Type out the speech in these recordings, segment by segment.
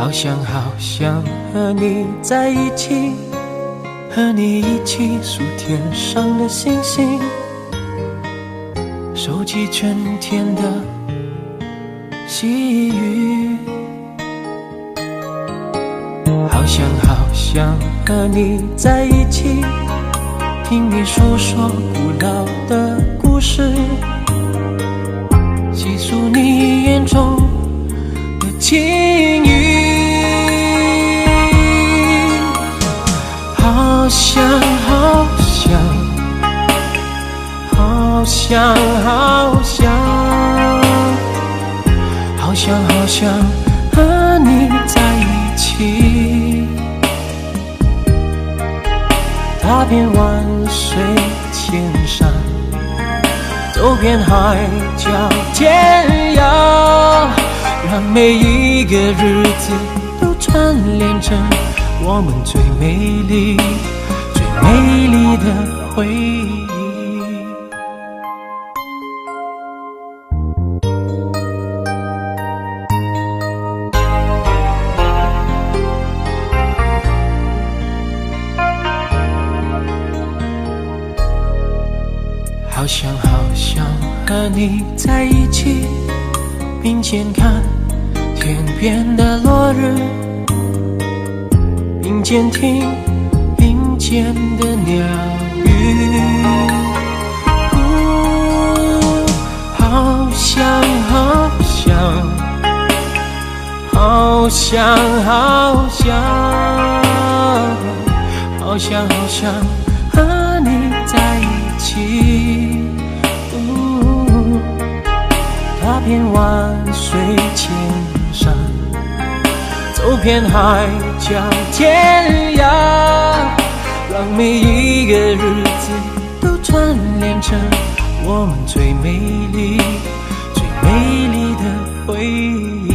好想和你在一起，和你一起数天上的星星，收集春天的细雨。好想和你在一起，听你诉说古老的故事，细数你眼中的情谊。好想和你在一起，踏遍万水千山，走遍海角天涯，让每一个日子都串联成我们最美丽的回忆。好想和你在一起，并肩看天边的落日，并肩听林间的鸟语。好想和你在一起，踏遍万水千山，走遍海角天涯，让每一个日子都串联成我们最美丽的回忆。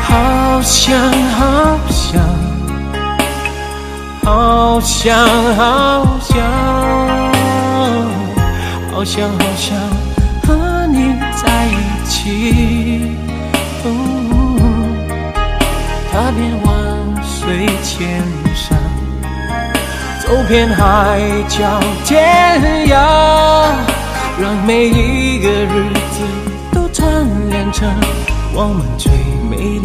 好想和你在一起，踏遍万水千山，走遍海角天涯，让每一个日子都串联成我们最美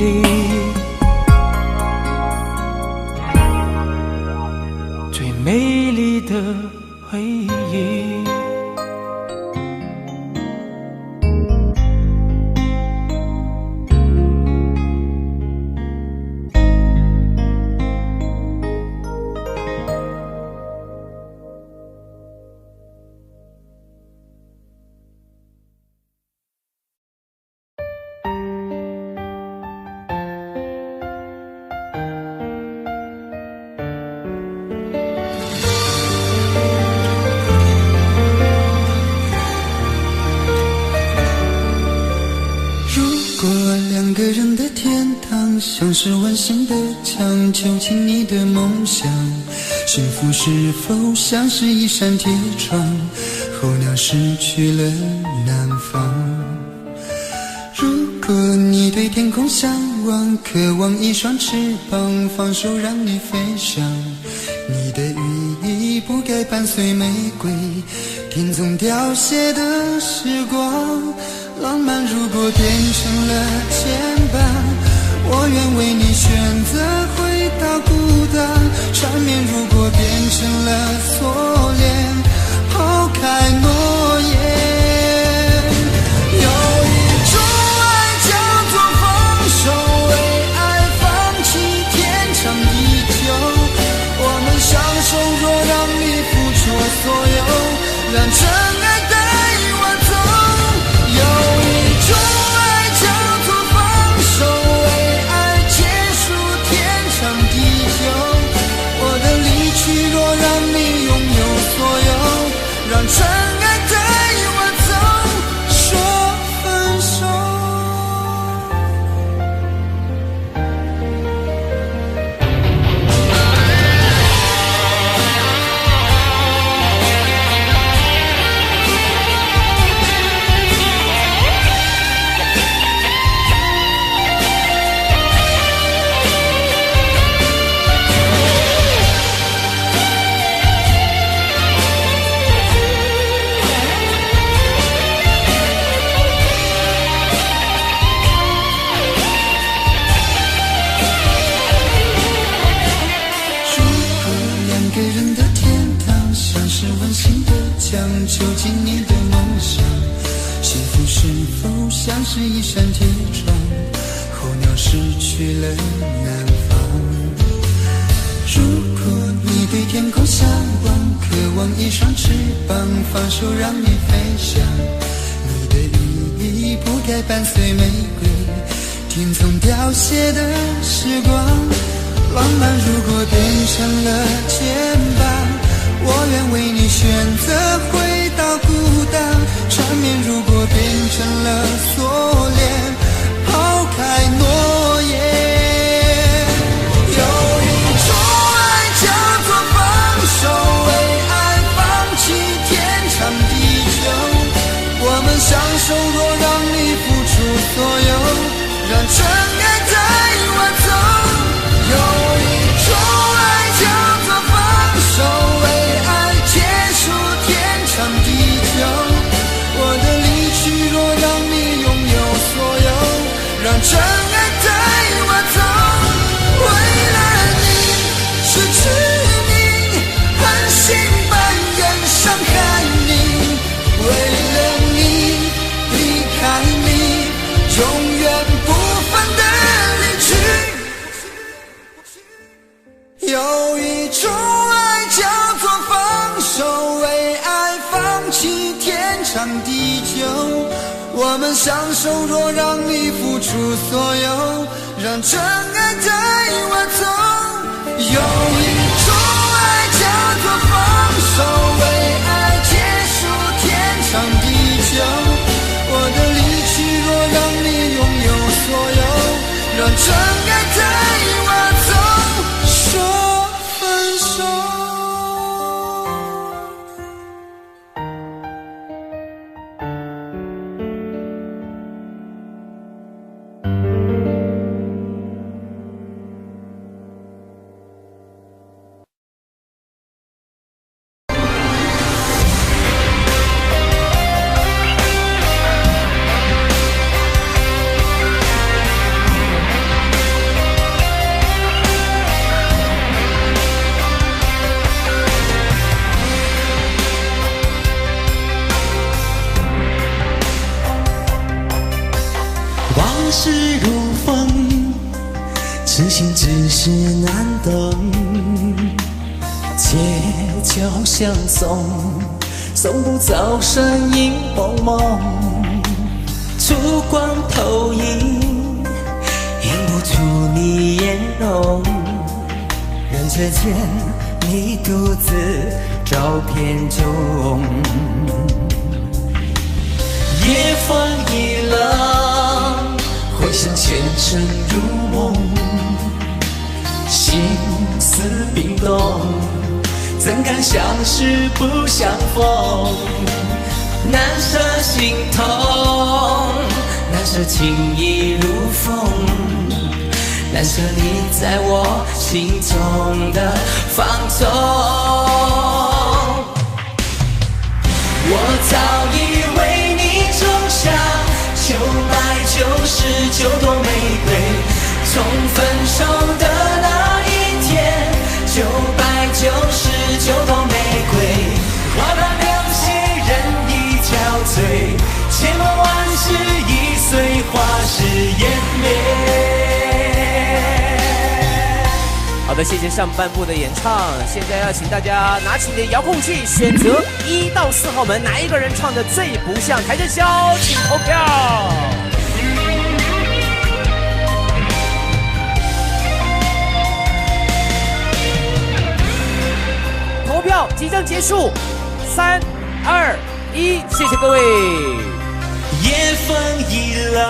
丽的回忆。像是完形的墙，囚禁你的梦想。幸福是否像是一扇铁窗，候鸟失去了南方。如果你对天空向往，渴望一双翅膀，放手让你飞翔。你的羽翼不该伴随玫瑰，听从凋谢的时光。浪漫如果变成了牵绊，我愿为你选择回到孤单。缠绵如果变成了锁链，抛开诺言。有一种爱叫做放手，为爱放弃天长地久。我们相守，若让你付出所有，让真爱带我走。有一种爱叫做放手，为爱结束天长地久。我的离去，若让你拥有所有，让真爱带我走，说分手。想囚禁你的梦想，幸福是否像是一扇铁窗，候鸟失去了南方。如果你对天空向往，渴望一双翅膀，放手让你飞翔，你的羽翼不该伴随玫瑰天从凋谢的时光。浪漫如果变成了肩膀，我愿为你选择回到孤单。缠绵如果变成了锁链，抛开诺言。有一种爱叫做放手，为爱放弃天长地久。我们相守，若让你付出所有，让真爱带我走。有一种爱叫做放手，为爱结束天长地久。我的离去若让你拥有所有，让真爱带我走。为了你失去你，狠心扮演伤害你，为了你离开你，永远不分的离去。有一种爱叫做放手，为爱放弃天长地久。我们相守，若让你付出所有，让真爱带我走。有一种爱叫做放手，为爱结束天长地久。我的离去若让你拥有所有，让真爱带我走。说分手。往事如风，痴心只是难懂。街角相送，送不走身影蒙蒙。烛光投影，映不出你颜容。人却见你独自照片中。夜风一冷，回想前尘如梦，心思冰冻，怎敢相识不相逢？难舍心痛，难舍情意如风，难舍你在我心中的放纵。我早已为你种下9百99朵玫瑰，从分手的那一天，999朵玫瑰，花瓣流泻，人已憔悴，千梦万世已随花事湮灭。好的，谢谢上半部的演唱。现在要请大家拿起你的遥控器，选择1到4号门，哪一个人唱的最不像台正宵，请投票。投票即将结束，3、2、1，谢谢各位。夜风一冷，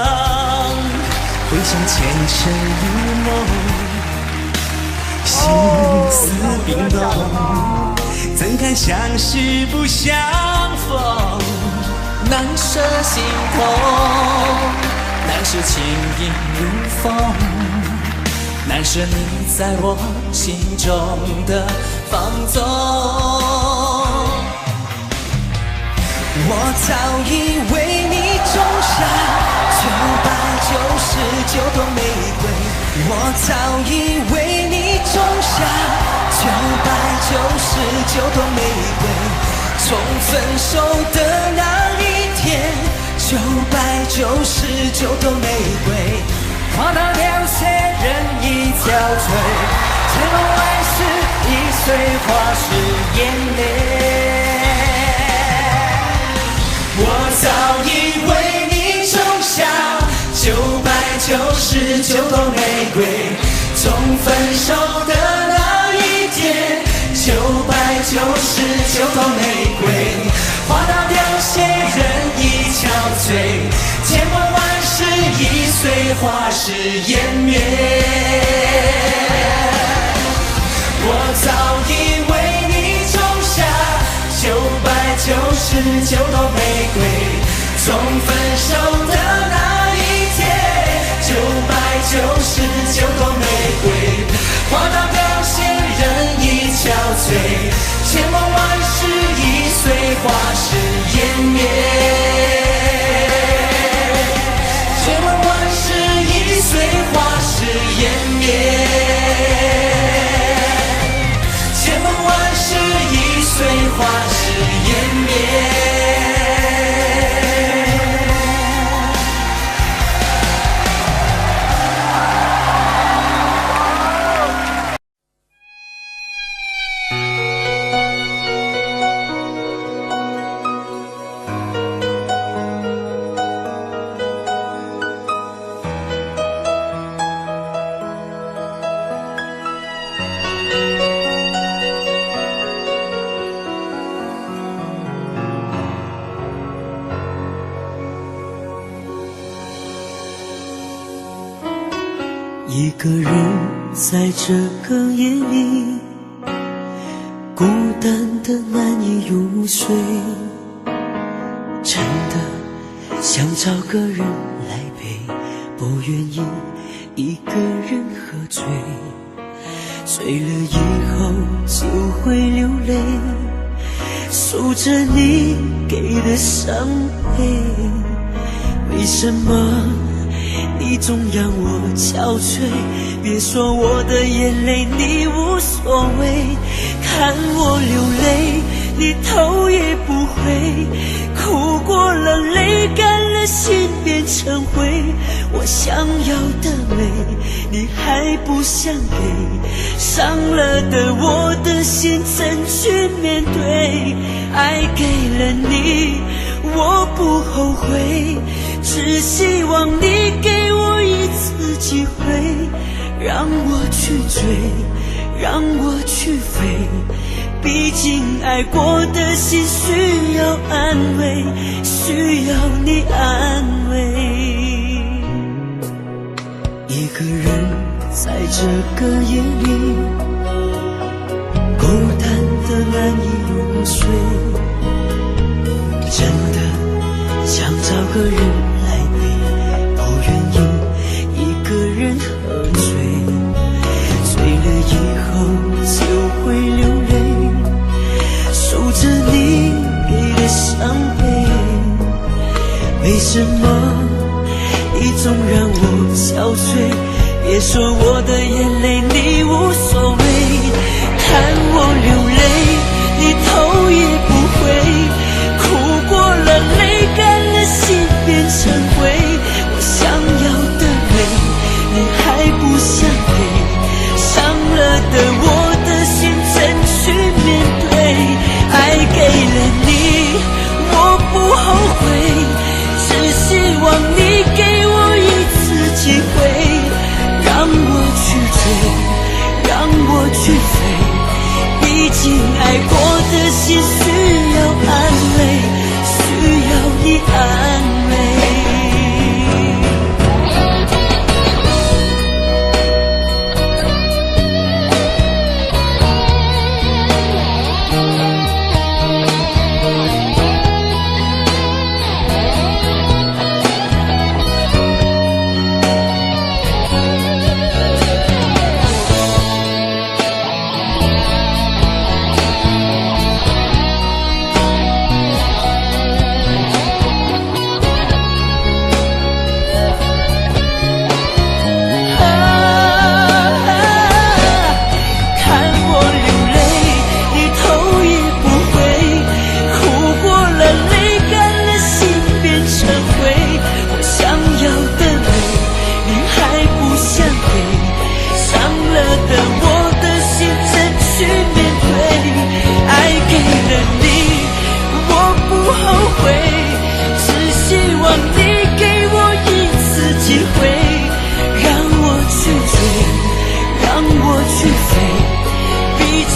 回想前尘如梦，心思冰冻，怎堪相识不相逢？难舍心痛，难舍情意如风，难舍你在我心中的放纵。我早已为你种下999朵玫瑰，我早已为你种下999朵玫瑰，从分手的那一天，999朵玫瑰，花到凋谢，人已憔悴，千门万事已碎，花是眼泪。我早已为你种下999朵玫瑰，从分手的那一天，999朵玫瑰，花到凋谢，人已憔悴，千门万事已碎，花是湮灭。我早已为你种下999朵玫瑰，从分手的那一天，999朵玫瑰，花到凋谢，人已憔悴，千门万事已碎，花是湮灭。千门万事已碎，花是湮灭。千门万事已碎，花是湮灭。一个人在这个夜里，孤单的难以入睡，真的想找个人来陪，不愿意一个人喝醉，醉了以后就会流泪，数着你给的伤悲，为什么你总让我憔悴？别说我的眼泪你无所谓，看我流泪你头也不回，哭过了泪干了心变成灰，我想要的美你还不想给，伤了的我的心怎去面对？爱给了你我不后悔，只希望你给我一次机会，让我去追，让我去飞，毕竟爱过的心需要安慰，需要你安慰。一个人在这个夜里，孤单的难以入睡，真的想找个人来陪，不愿意一个人喝醉，醉了以后就会流泪，数着你给的伤悲，为什么你总让我憔悴？别说我的眼泪你无所谓，看我流泪你头也不回，哭过了泪干了心变成灰，我想要的美你还不想给，伤了的我的心怎去面对？爱给了你我不后悔，只希望你给我一次机会，让我去追，让我去飞，毕竟爱过的心需要安慰，需要你安慰。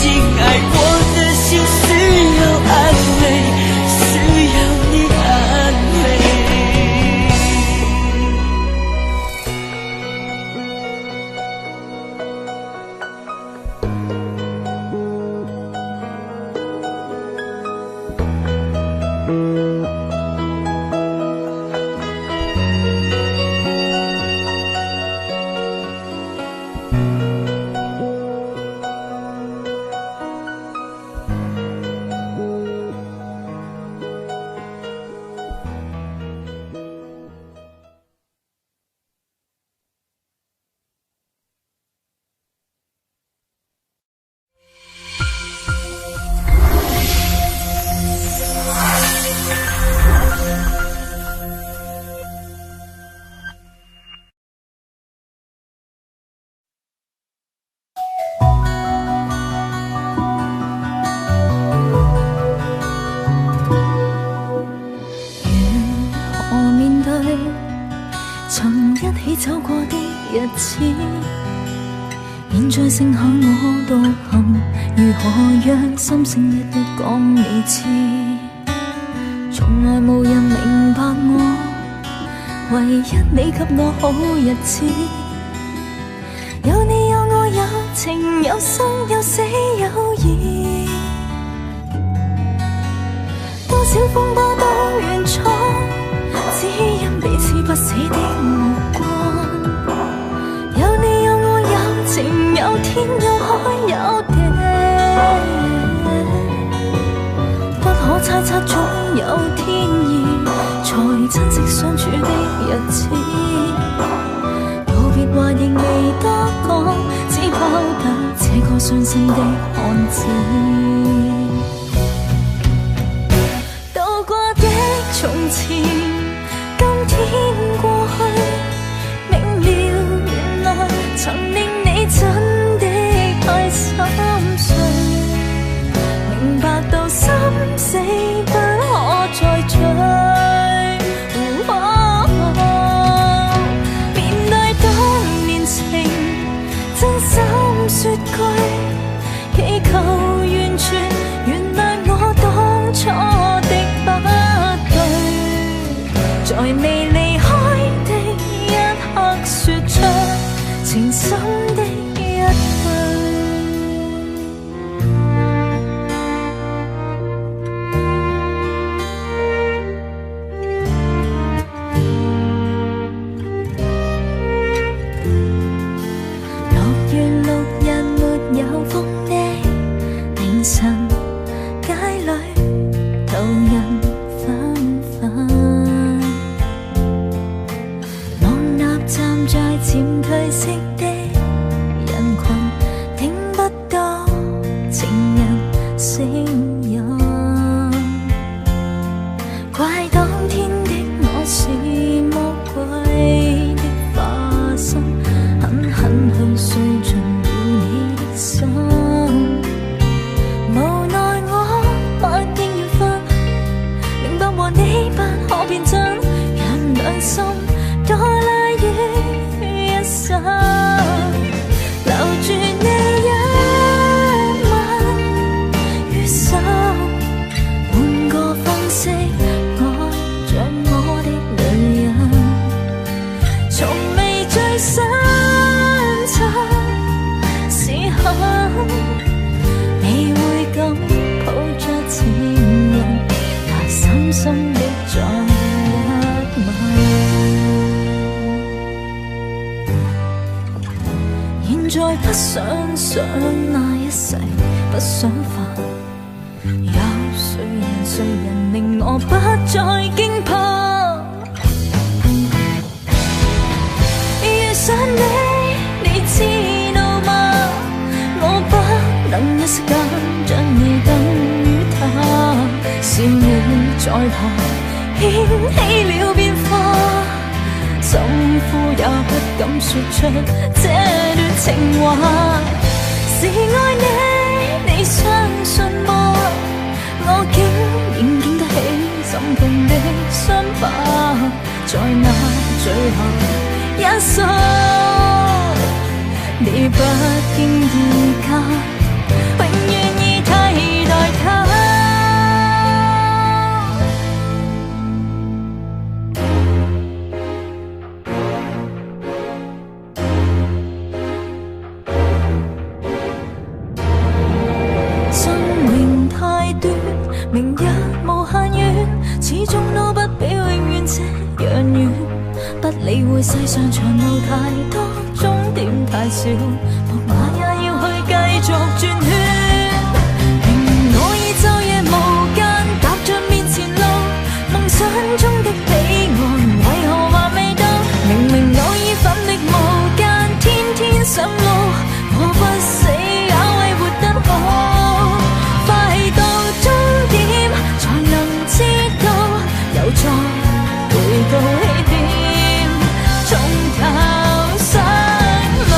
亲爱，我的心需要安慰，需要你安慰。曾一起走過的日子，現在剩下我獨行，如何讓心聲一一講你知？從來無人明白我，唯一你給我好日子。有你有我有情有生有死有義，多少風波都願闖，只因彼此不死的目光。有你有我有情有天有海有地，不可猜測總有天意，才珍惜相處的日子。道別話仍未得講，只拋低這個傷心的漢子。渡過的從前，今天過去，明了原來曾令你真的太心碎，明白到心死不可再追。面對當年情，真心說句，祈求完全原諒我當初的不對，在未離開的一刻說出情深的一句。6月6日沒有風的凌晨，街裏途人紛紛，望那站在漸褪色的人群，聽不到情人聲音，怪當天的我是魔鬼的化身，狠狠去碎盡了你的心。無奈我默認緣分，明白和你不可變真，讓兩心多拉於一生，留住你一吻於心，換個方式愛着我的女人，從未最深沉時候，你會咁抱着情人，但深深的再一吻。現在不想想那一世，不想煩，有誰人令我不再驚怕？遇上你知道嗎？我不能一息間將你等於他，笑你在旁掀起了變化，心呼也不敢說出這段情話。是愛你，你相信嗎？我竟然經得起心痛的傷疤，在那最後一宿，你不經意間永遠明日無限遠，始終都不比永遠這樣遠。不理會世上長路太多，終點太少，木馬也要去繼續轉圈。我已晝夜無間，踏着面前路，夢想中的彼岸為何還未到？明明我已奮力無間，天天上路，我不死也為活得好。快到終點才能知道，又再回到起點，從頭上路。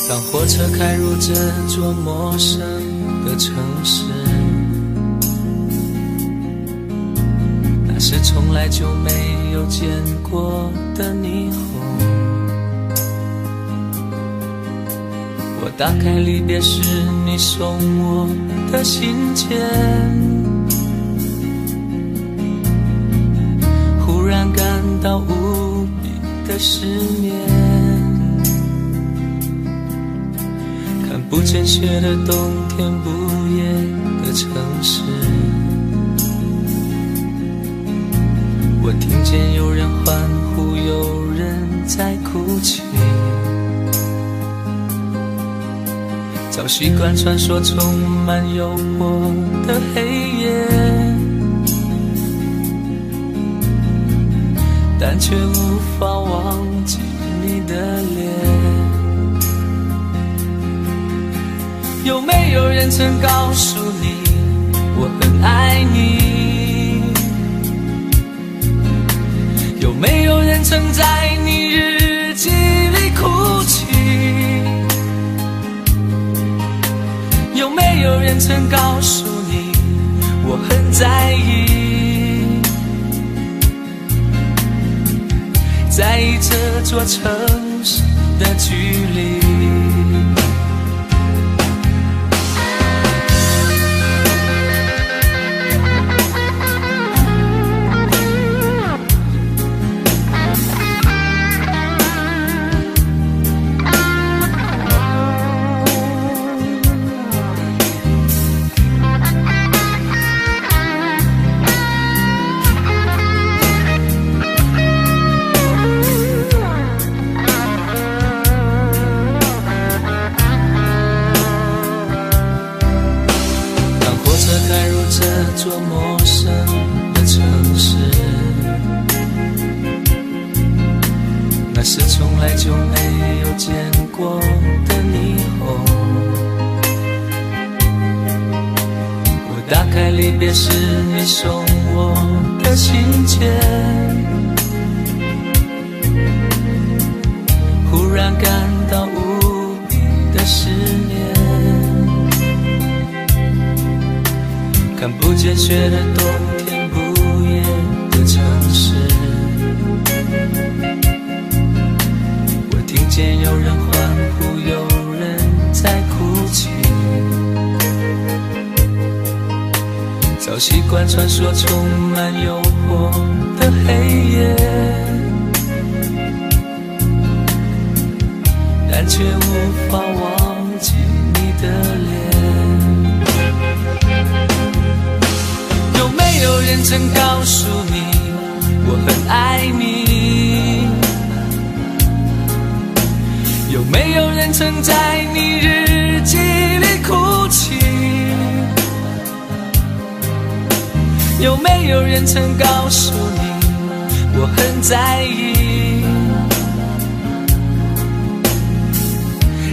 当火车开入这座陌生的城市，那是从来就没有见过的霓虹。我打开离别时你送我的信件，忽然感到无比的失眠。看不见雪的冬天，不夜的城市，我听见有人欢呼，有人在哭泣。早习惯穿梭充满诱惑的黑夜，但却无法忘记你的脸。有没有人曾告诉你我很爱你？有没有人曾在你日记里哭泣？有没有人曾告诉你我很在意？在意这座城市的距离。这座陌生的城市，那是从来就没有见过的霓虹。我打开离别时你送我的信件，忽然感到无比的失眠。看不见雪的冬天，不夜的城市，我听见有人欢呼，有人在哭泣。早习惯穿梭充满诱惑的黑夜，但却无法忘记你的脸。有没有人曾告诉你我很爱你？有没有人曾在你日记里哭泣？有没有人曾告诉你我很在意？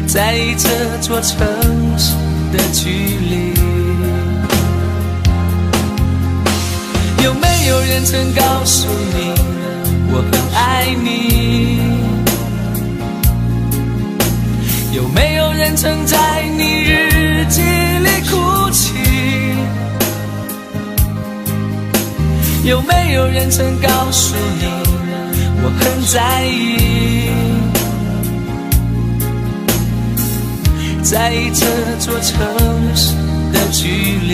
在意这座城市的距离。有没有人曾告诉你我很爱你？有没有人曾告诉你我很在意，在意这座城市的距离。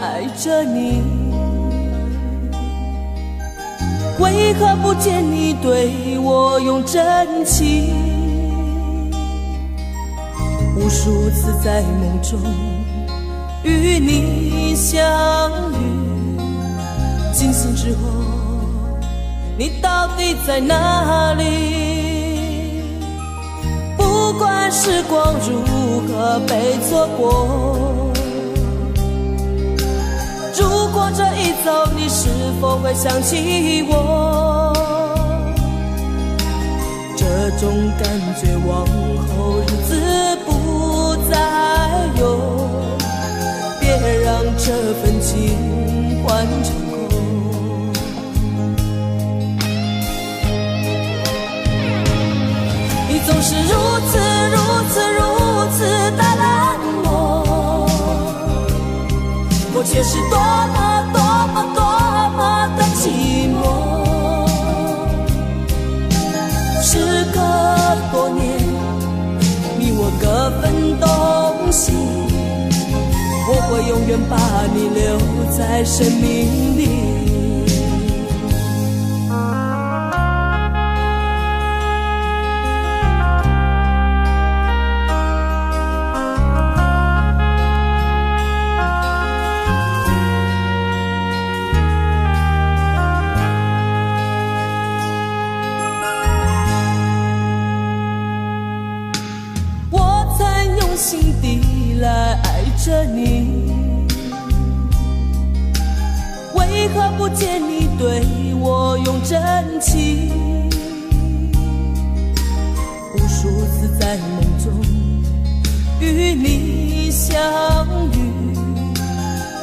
爱着你，为何不见你对我用真情？无数次在梦中与你相遇，惊醒之后，你到底在哪里？不管时光如何被错过，如果这一走，你是否会想起我？这种感觉往后日子不再有，别让这份情换成空。你总是如此的冷漠，我却是多么的寂寞。时隔多年，你我各分东西，我会永远把你留在生命里。心底来爱着你，为何不见你对我用真情？无数次在梦中与你相遇，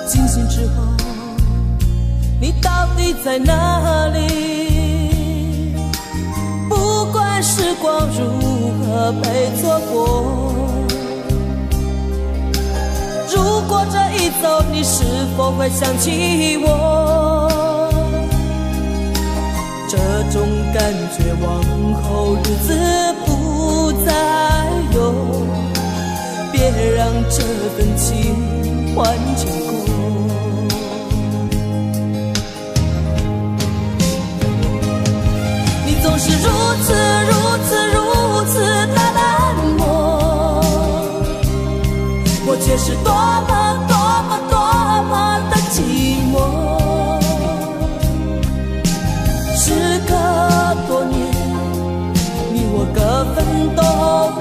惊醒之后，你到底在哪里？不管时光如何被错过，如果这一走，你是否会想起我？这种感觉往后日子不再有，别让这份情换成空。你总是如此的冷漠，我却是多么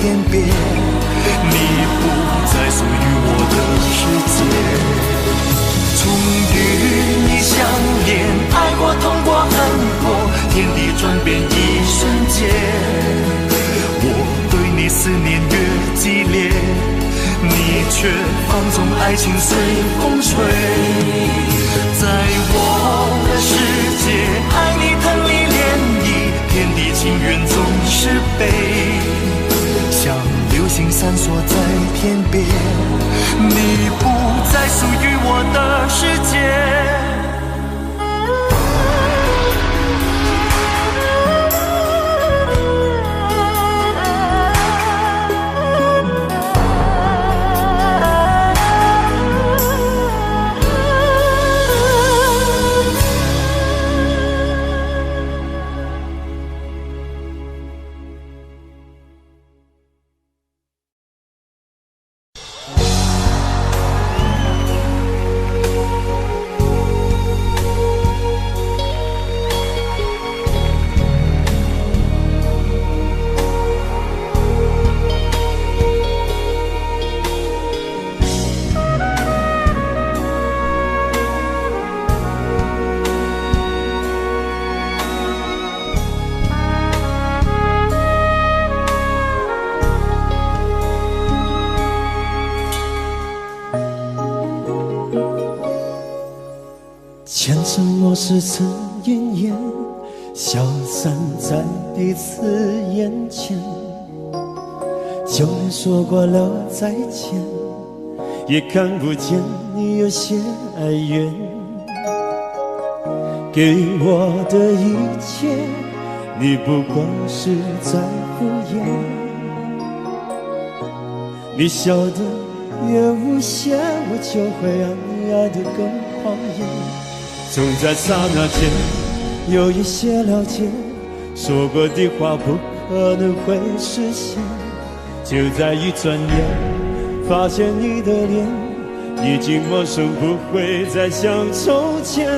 天边，你不再属于我的世界。终与你相恋，爱过痛过恨过，天地转变一瞬间，我对你思念越激烈，你却放纵爱情随风吹。在我的世界，爱你疼你怜你，天地情缘总是悲，像流星闪烁在天边，你不再属于我的世界。前尘往事曾奄奄，消散在彼此眼前。就连说过了再见，也看不见你有些哀怨。给我的一切，你不过是在敷衍。你笑得越无邪，我就会让你爱得更狂野。总在刹那间有一些了解，说过的话不可能会实现。就在一转眼，发现你的脸已经陌生，不会再像从前。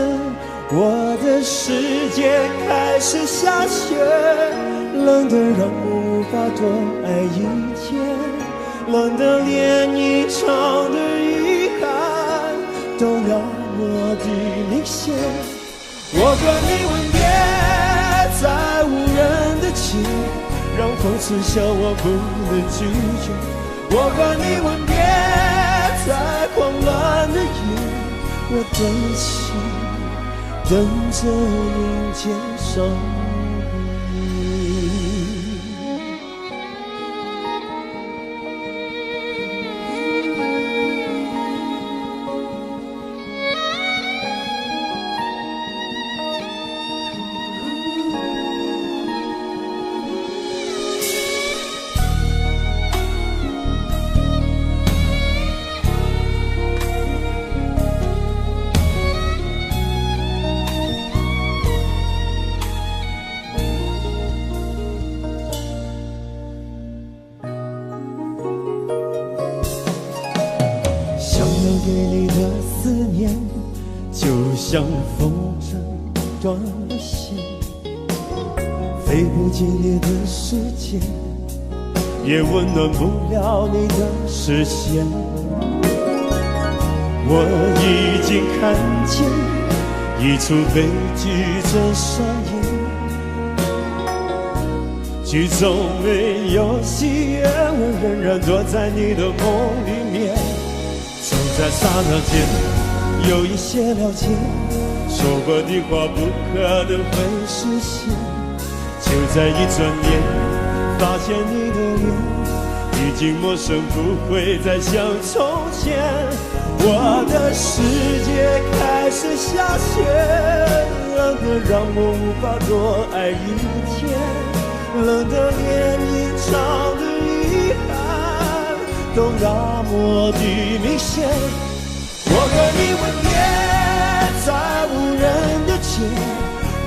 我的世界开始下雪，冷得让我无法多爱一天，冷得连一场的遗憾都那么的明显。我和你吻别在无人的街，让风刺笑我不能拒绝。我和你吻别在狂乱的夜，我等情等着迎接伤悲。给你的思念，就像风筝断了线，飞不进你的世界，也温暖不了你的视线。我已经看见一出悲剧正上演，剧中没有喜悦，我仍然躲在你的梦里面。总在刹那间有一些了解，说过的话不可能会实现。就在一转眼，发现你的脸已经陌生，不会再像从前。我的世界开始下雪，冷得让我无法多爱一天，冷得连一场的遗憾都那么的明显。我和你吻别在无人的街，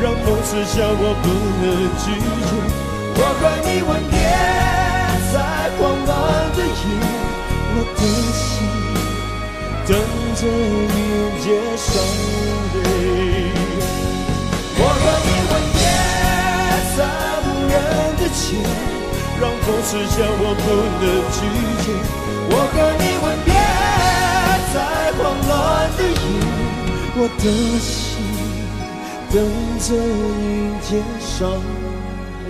让风刺笑我不能拒绝。我和你吻别在狂乱的夜，我的心等着迎接伤悲。我和你吻别在无人的街，让风痴将我不能拒绝。我和你吻别在慌乱的夜，我的心等着迎接伤悲。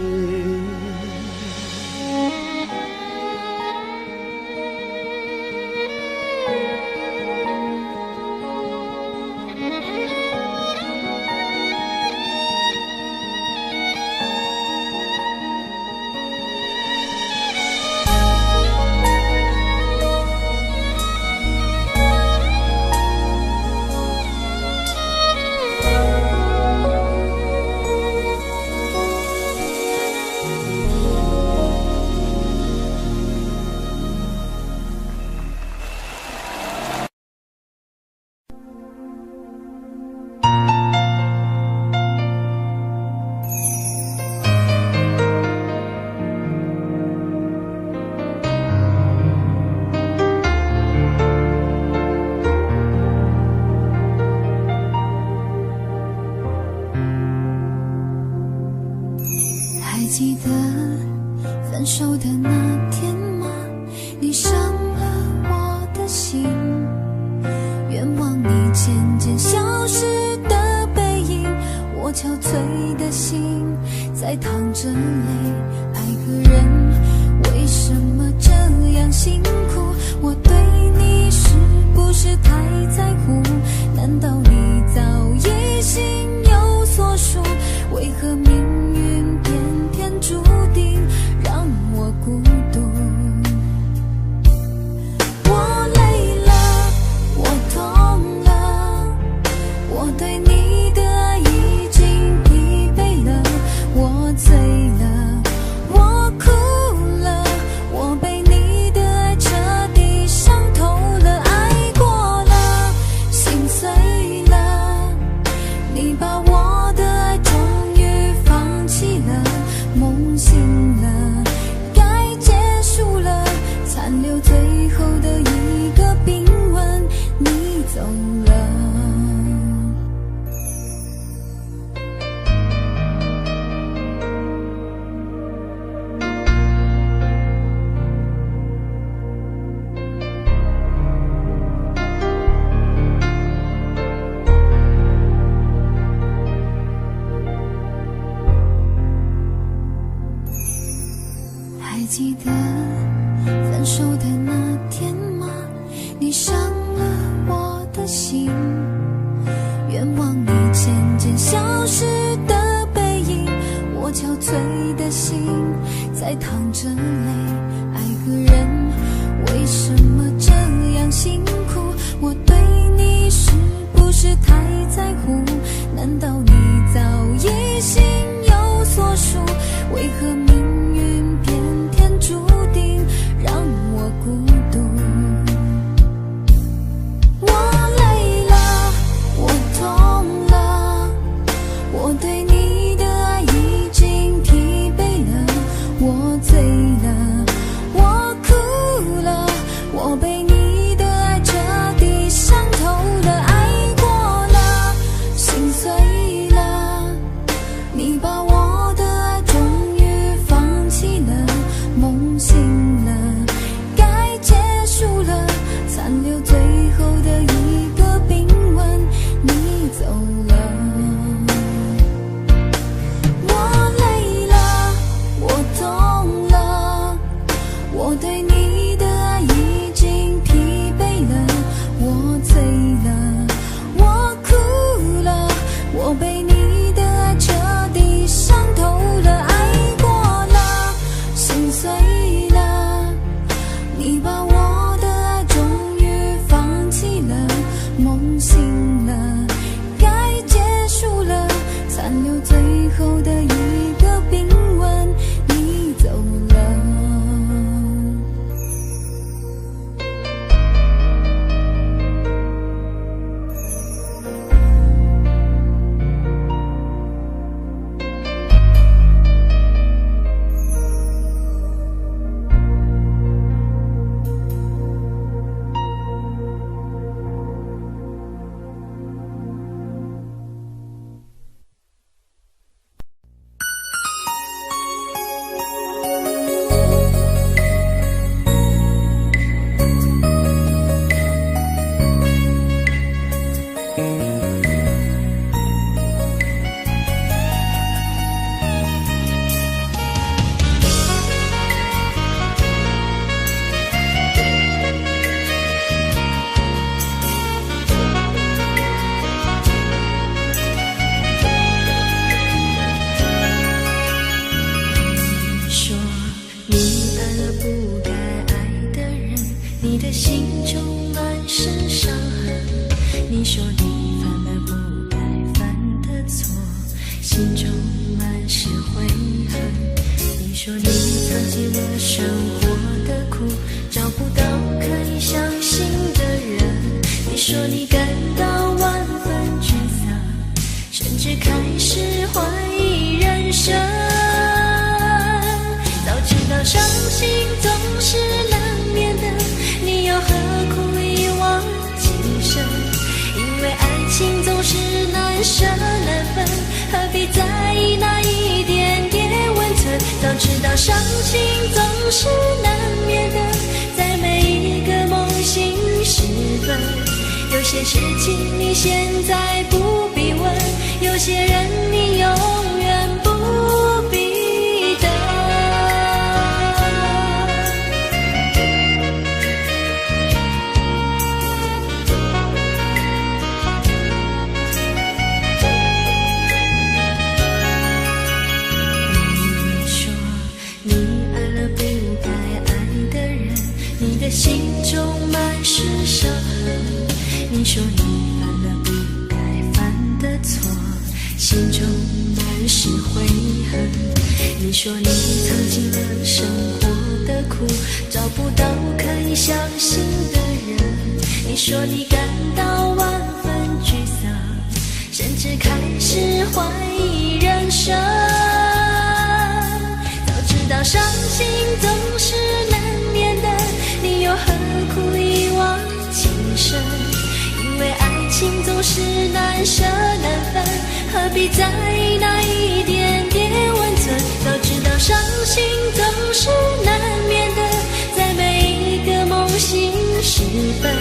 还记得分手的那天吗？你伤了我的心，愿望你渐渐消失的背影，我憔悴的心在淌着泪。爱个人为什么这样辛苦？我对你是不是太在乎？难道你早已心有所属？为何命运偏偏注定让我孤独？我累了，我痛了，我对你的爱已经疲惫了，我醉了，我哭了，我被你的爱彻底伤透了，爱过了，心碎了，你把我的爱终于放弃了，梦醒了，该结束了，残留最后的一个冰吻，你走了。还记得分手的那天吗？你伤了我的心，愿望你渐渐消失的背影，我憔悴的心在淌着泪。爱个人为什么这样辛苦？我对你是不是太在乎？难道你早已心有所属？为何命运偏偏注定让我孤独？我累了，我痛了，我对你的爱已经疲惫了，我醉了，我哭了，我被你的爱彻底伤透了，爱过了，心碎了，你把我的爱终于放弃了，梦醒了，该结束了，残留最后的一个冰吻，你走了。我累了，我痛了，我对你的爱已经疲惫了，我醉了，我哭了，我被你的爱彻底伤透了，爱过了，心碎了，你把我的爱终于放弃了，梦醒了，该结束了，残留最后的一个冰吻，你走了。你犯了不该犯的错，心中满是悔恨。你说你曾经了生活的苦，找不到可以相信的人。你说你感到万分沮丧，甚至开始怀疑人生。早知道伤心总是难免的，你又何苦一往情深？因为爱情总是难舍难分，何必在意那一点点温存？早知道伤心总是难免的，在每一个梦醒时分，有些事情你现在不必问，有些人你永远不必等。你说你爱了不该爱的人，你的心中满是伤痕。你说你犯了不该犯的错，心中满是悔恨。你说你曾经了生活的苦，找不到可以相信的人。你说你感到万分沮丧，甚至开始怀疑人生。早知道伤心总是难免的，你又何苦一往情深？因为爱情总是难舍难分，何必在意那一点点温存？早知道伤心总是难免的，在每一个梦醒时分，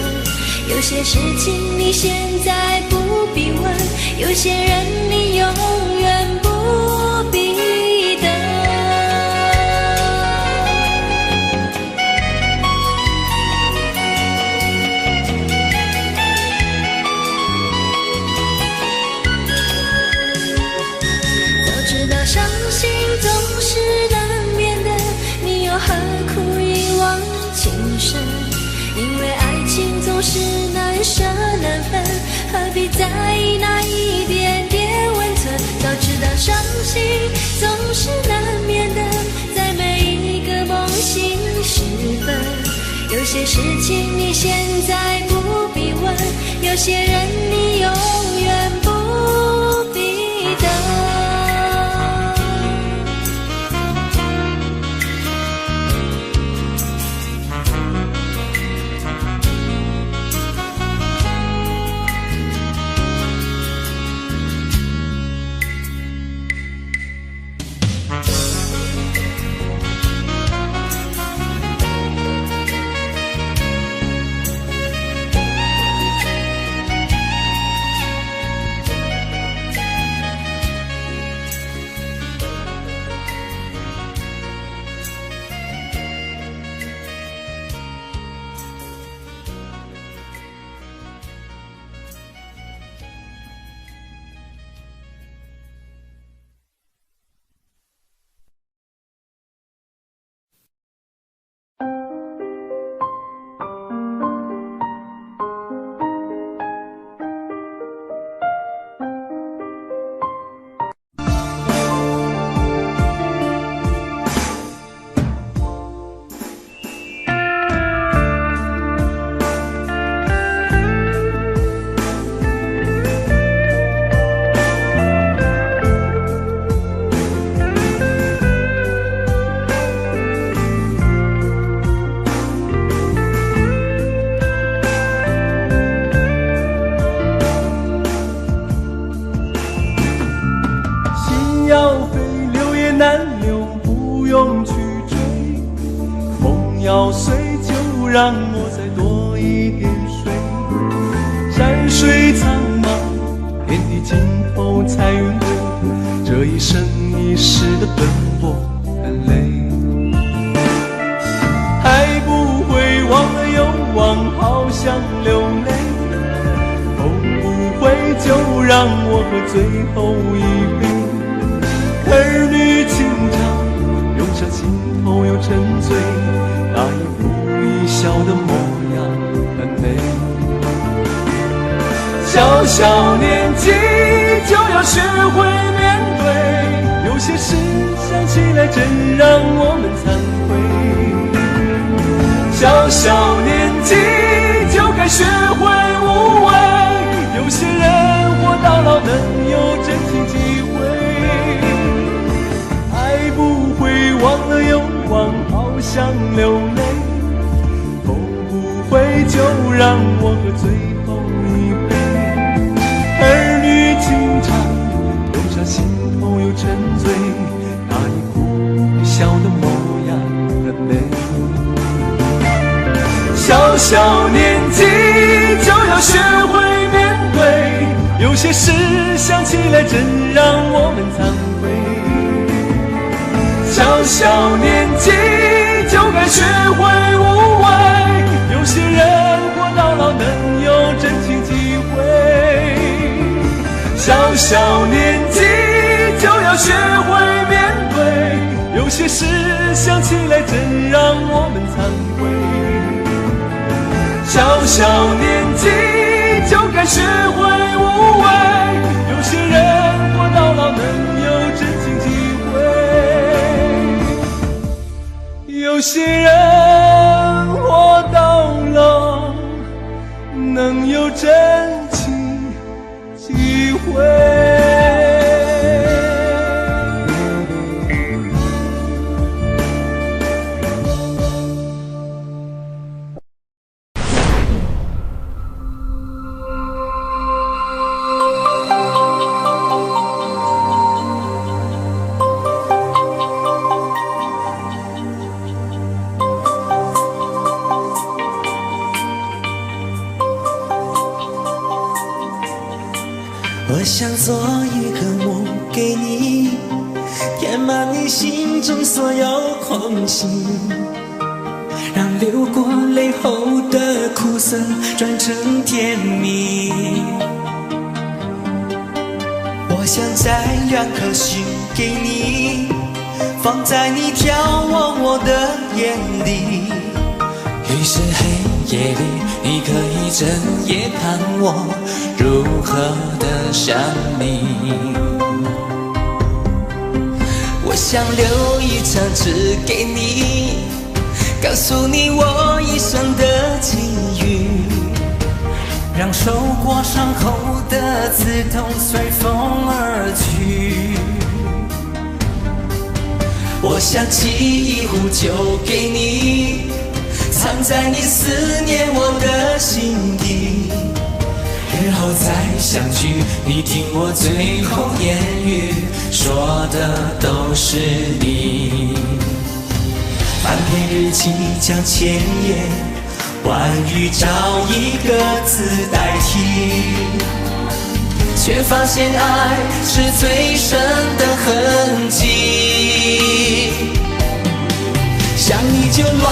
有些事情你现在不必问，有些人你永远不必等。伤心总是难免的，你又何苦一往情深？因为爱情总是难舍难分，何必在意那一点点温存？早知道伤心总是难免的，在每一个梦醒时分，有些事情你现在不必问，有些人你永远不必等。要碎就让我再多一点水，山水苍茫，天地尽头才云归。这一生一世的奔波很累，还不会忘了又忘，好想流泪。会不会就让我喝最后一杯？儿女情长，涌上心头又沉醉，那一哭一笑的模样很美。小小年纪就要学会面对，有些事想起来真让我们惭愧。小小年纪就该学会无畏，有些人活到老能有真情机会。爱不会忘了又忘，好想流泪，痛不会就让我喝最后一杯。儿女情长，多少心头有沉醉，那一哭一笑的模样很美。小小年纪就要学会面对，有些事想起来真让我们惭愧。小小年纪就该学会无畏，有些人活到老能有真情机会。小小年纪就要学会面对，有些事想起来真让我们惭愧。小小年纪就该学会无畏，有些人活到老能有真情机会，有些人活到老能有真情机会。我想做一个梦给你，填满你心中所有空隙，让流过泪后的苦涩转成甜蜜。我想摘2颗心给你，放在你眺望我的眼里，于是黑夜里你可以整夜看我如何的想你。我想留一张纸给你，告诉你我一生的际遇，让受过伤后的刺痛随风而去。我想沏一壶酒给你，藏在你思念我的心底，日后再相聚，你听我最后言语，说的都是你。翻篇日记将千言万语找一个字代替，却发现爱是最深的痕迹。想你就乱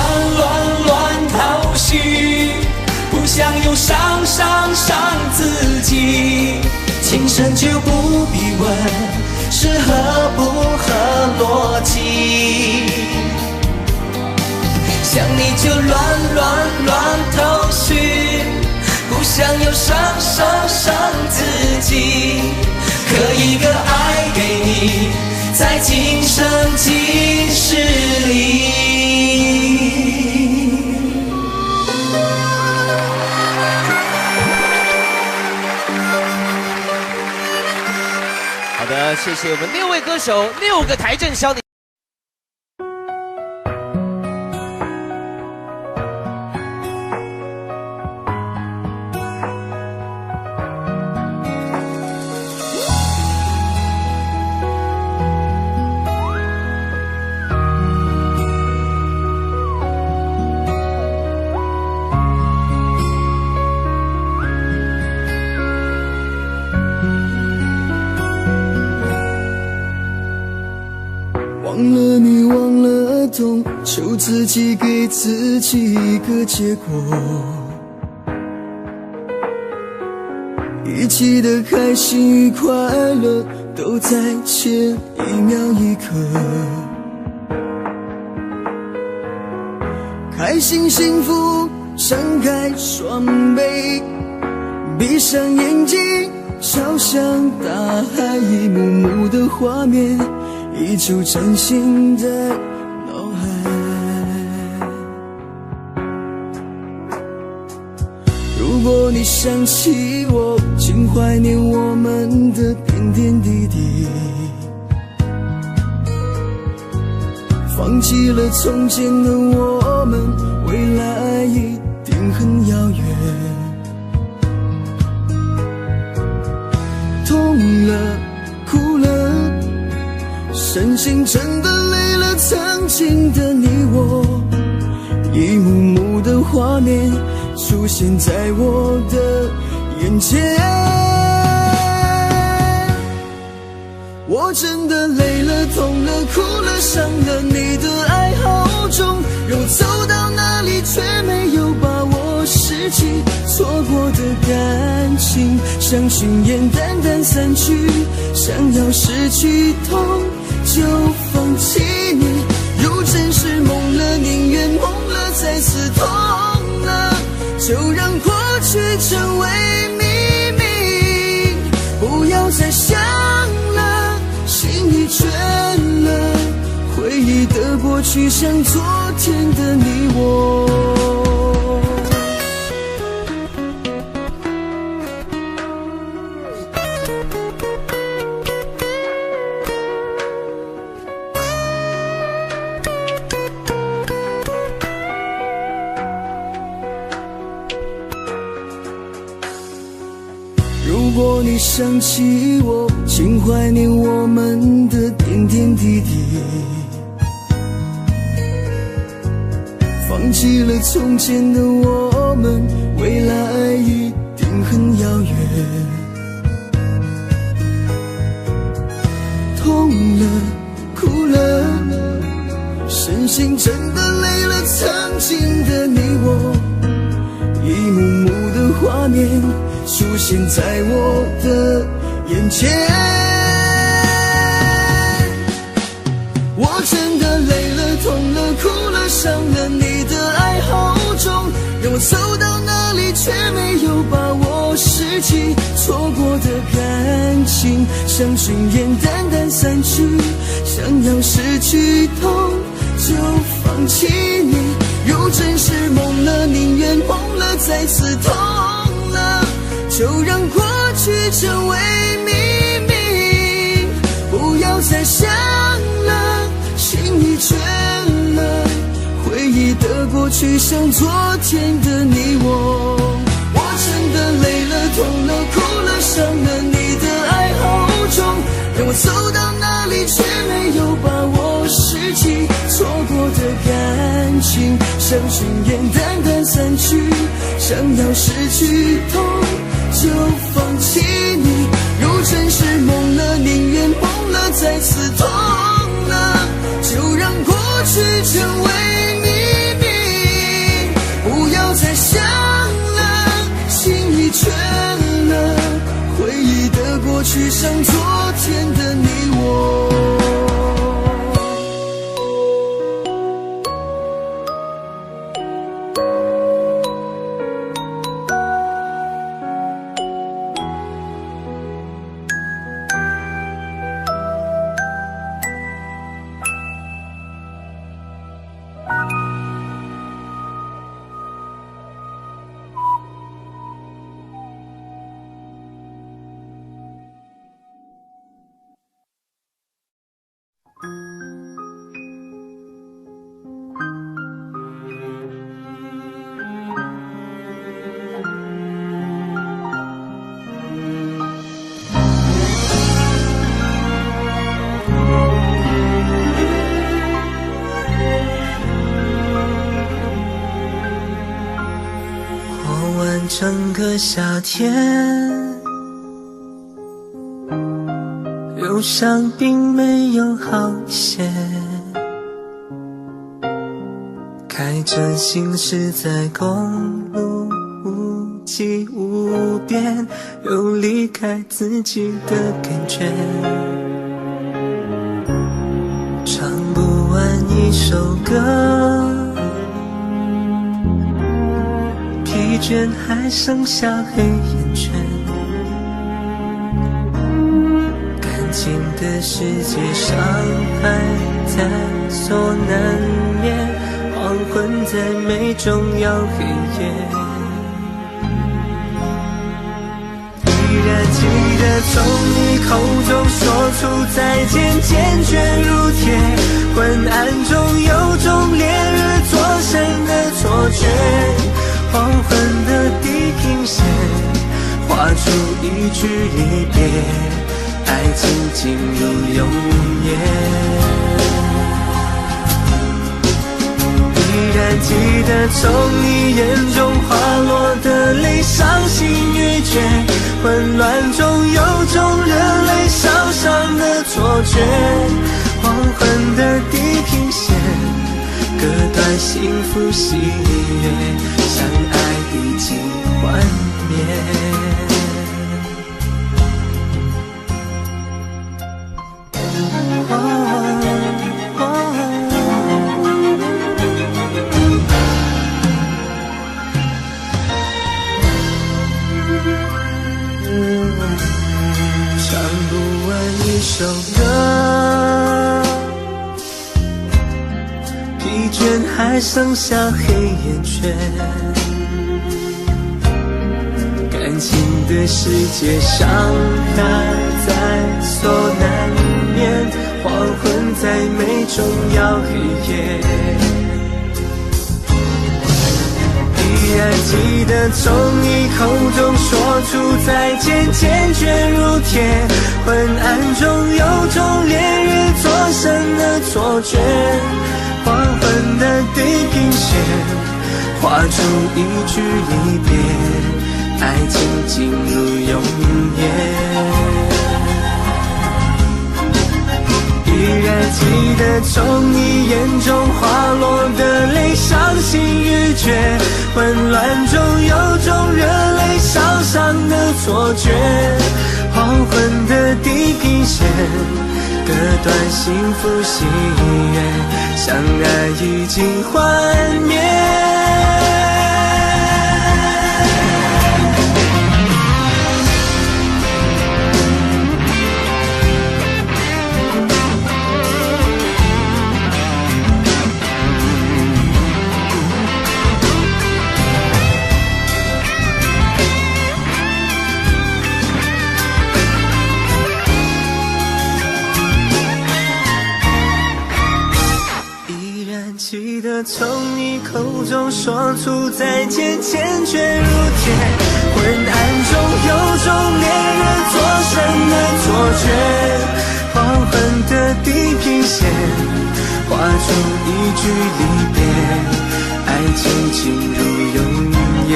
头绪，不想又伤自己，情深就不必问是合不合逻辑。想你就乱头绪，不想又伤自己，刻一个爱给你，在今生今世里。好的，谢谢我们6位歌手，6个台正宵的。忘了你，忘了痛，求自己给自己一个结果。一起的开心与快乐，都在前一秒一刻。开心幸福，张开双臂，闭上眼睛，朝向大海，一幕幕的画面依旧展现在脑海。如果你想起我，请怀念我们的点点滴滴，放弃了从前的我们，未来一定很遥远。痛了，哭了，身心真的累了，曾经的你我，一幕幕的画面出现在我的眼前。我真的累了，痛了，哭了，伤了，你的爱好重，又走到哪里却没有把握拾起错过的感情，像云烟淡淡散去，想要失去痛就放弃你，如真是梦了，宁愿梦了，再次痛了，就让过去成为秘密，不要再想了，心已倦了，回忆的过去像昨天的你我。如果你想起我，请怀念我们的点点滴滴，放弃了从前的我们，未来一定很遥远。痛了，哭了，身心真的累了，曾经的你我，一幕幕的画面出现在我的眼前。我真的累了，痛了，哭了，伤了，你的爱好重，让我走到哪里却没有把握拾起错过的感情，像云烟淡淡散去，想要失去痛就放弃你，如真是梦了，宁愿梦了，再次痛了，就让过去成为秘密，不要再想了，心已倦了，回忆的过去像昨天的你我。我真的累了，痛了，哭了，伤了，你的爱好重，让我走到哪里却没有把握拾起错过的感情，像云烟淡淡散去，想要失去痛就放弃你，如真是梦了，宁愿梦了，再次痛了，就让过去成为秘密，不要再想了，心已倦了，回忆的过去像昨天的你我。整个夏天，忧伤并没有好些，开着行驶在公路，无际无边，有离开自己的感觉，唱不完一首歌，疲倦还剩下黑眼圈。感情的世界，伤害在所难免，黄昏在眉中摇黑夜。依然记得从你口中说出再见，坚决如铁，昏暗中有种烈日灼身的错觉。黄昏的地平线，画出一句离别，爱情进入永夜。依然记得从你眼中滑落的泪，伤心欲绝，混乱中有种热泪烧伤的错觉。黄昏的地平线，割断幸福喜悦，相爱已经幻灭。唱不完一首歌，疲倦还剩下黑眼圈。感情的世界，伤害在所难免，黄昏在眉中摇黑夜。依然记得从你口中说出再见，坚决如铁，昏暗中有种烈日灼身的错觉。黄昏的地平线，画出一句离别，爱情进入永夜。依然记得从你眼中滑落的泪，伤心欲绝，混乱中有种热泪烧伤的错觉。黄昏的地平线，割断幸福喜悦，相爱已经幻灭。记得从你口中说出再见，坚决如铁，昏暗中有种烈日灼身的错觉。黄昏的地平线，画出一句离别，爱情进入永夜。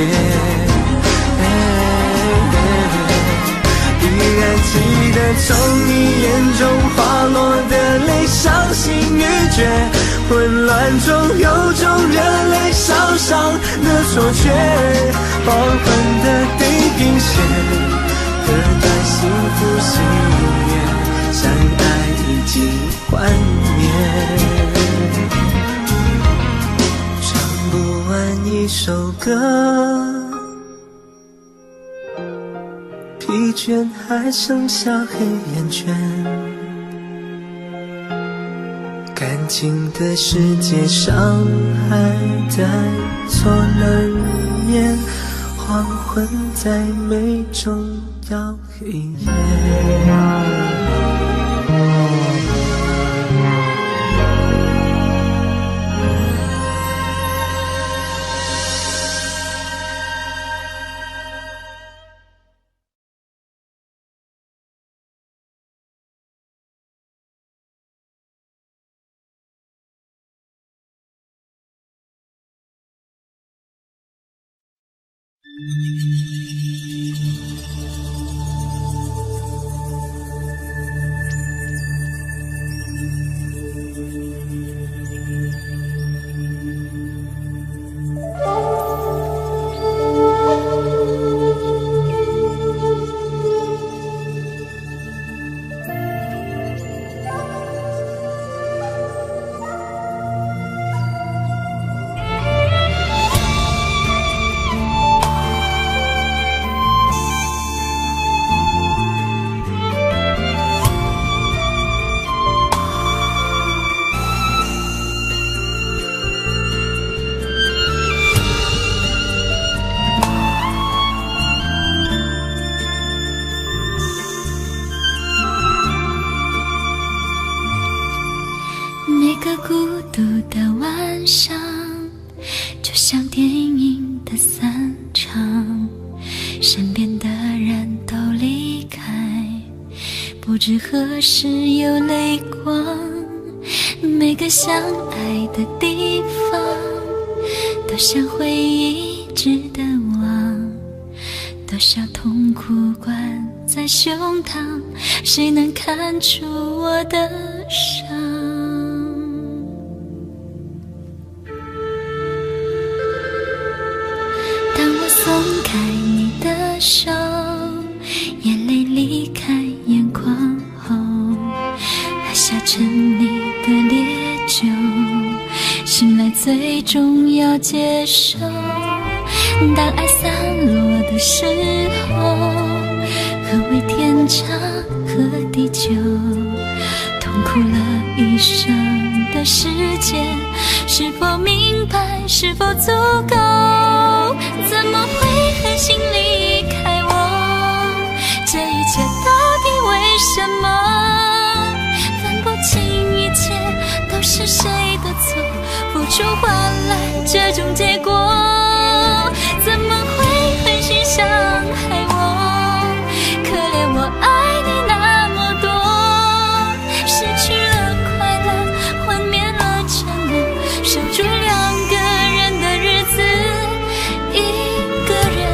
依然记得从你眼中滑落的泪，伤心欲绝，混乱中有种热泪烧伤的错觉。黄昏的地平线，割断幸福喜悦，相爱已经幻灭。唱不完一首歌，疲倦还剩下黑眼圈。感情的世界，伤害在所难免，黄昏在眉中摇黑夜。上，就像电影的散场，身边的人都离开，不知何时有泪光。每个相爱的地方，都像回忆值得忘，多少痛苦关在胸膛，谁能看出我的伤？当我松开你的手，眼泪离开眼眶后，喝下沉溺的烈酒，醒来最终要接受。当爱散落的时候，何为天长和地久？痛苦了一生的时间，是否明白，是否足够？怎么会狠心离开我？这一切到底为什么？分不清一切都是谁的错，付出换来这种结果。怎么会狠心伤害我？可怜我爱你那么多，失去了快乐，幻灭了承诺，守住两个人的日子，一个人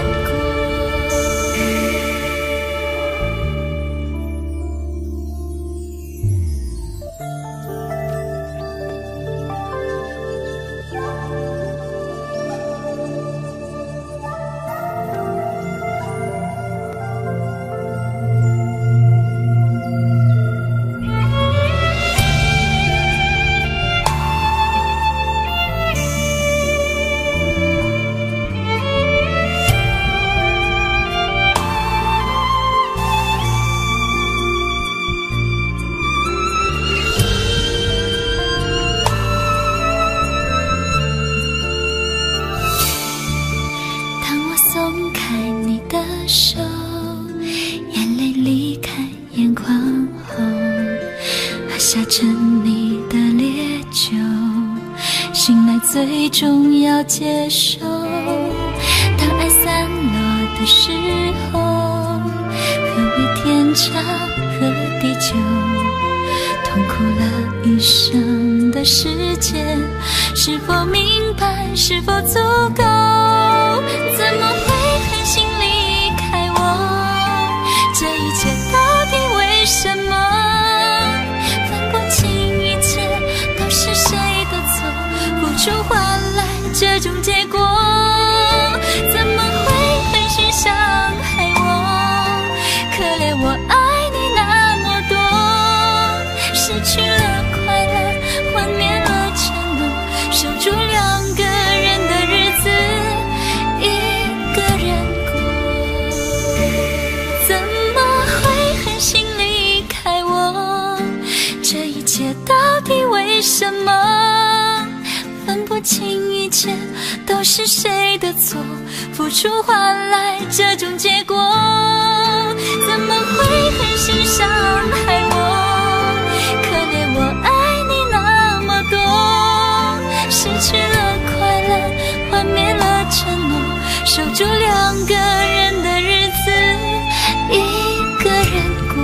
手，眼泪离开眼眶后，喝下沉溺的烈酒，醒来最终要接受。当爱散落的时候，何为天长和地久？痛苦了一生的时间，是否明白，是否足够？怎么会狠心离开我？这一切到底为什么？分不清一切都是谁的错，付出换来这种结果。怎么会狠心伤害我？可怜我爱你那么多，失去了快乐，幻灭了承诺，守住两个人的日子，一个人过。怎么会狠心离开我？这一切到底为什么？分不清一切都是谁的错，付出换来这种结果。怎么会狠心伤害我？可怜我爱你那么多，失去了快乐，幻灭了承诺，守住两个人的日子，一个人过。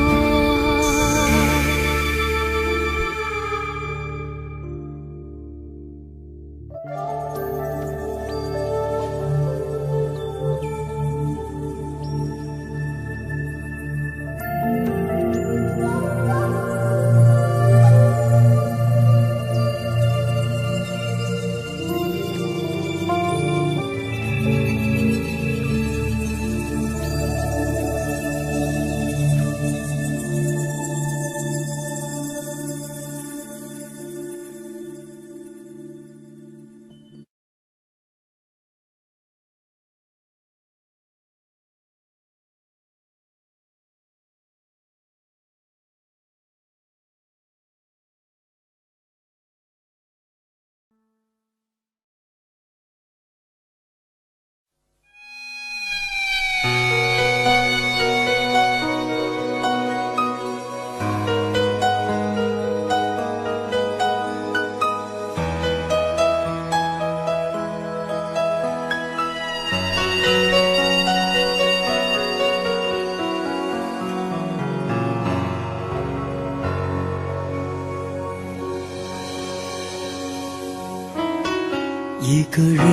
一个人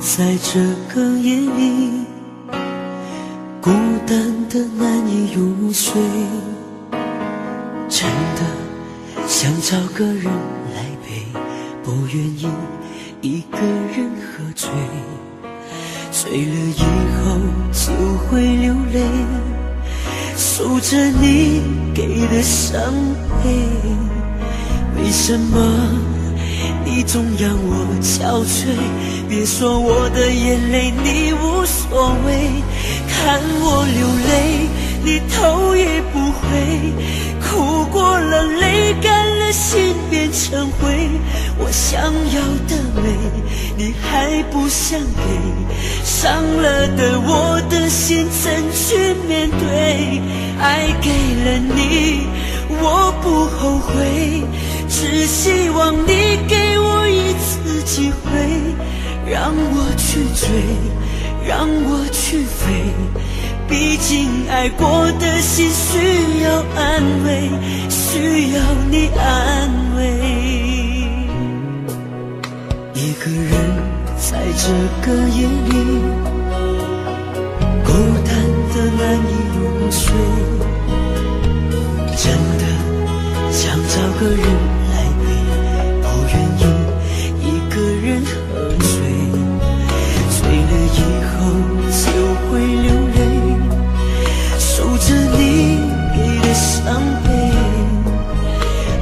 在这个夜里，孤单的难以入睡，真的想找个人来陪，不愿意一个人喝醉，醉了以后就会流泪，数着你给的伤悲。为什么你总让我憔悴？别说我的眼泪你无所谓，看我流泪你头也不回，哭过了泪干了心变成灰，我想要的美你还不想给，伤了的我的心怎去面对？爱给了你我不后悔，只希望你给我一次机会，让我去追，让我去飞，毕竟爱过的心需要安慰，需要你安慰。一个人在这个夜里，孤单的难以入睡，真的想找个人来陪，不愿意一个人喝醉，醉了以后就会流泪，数着你给的伤悲。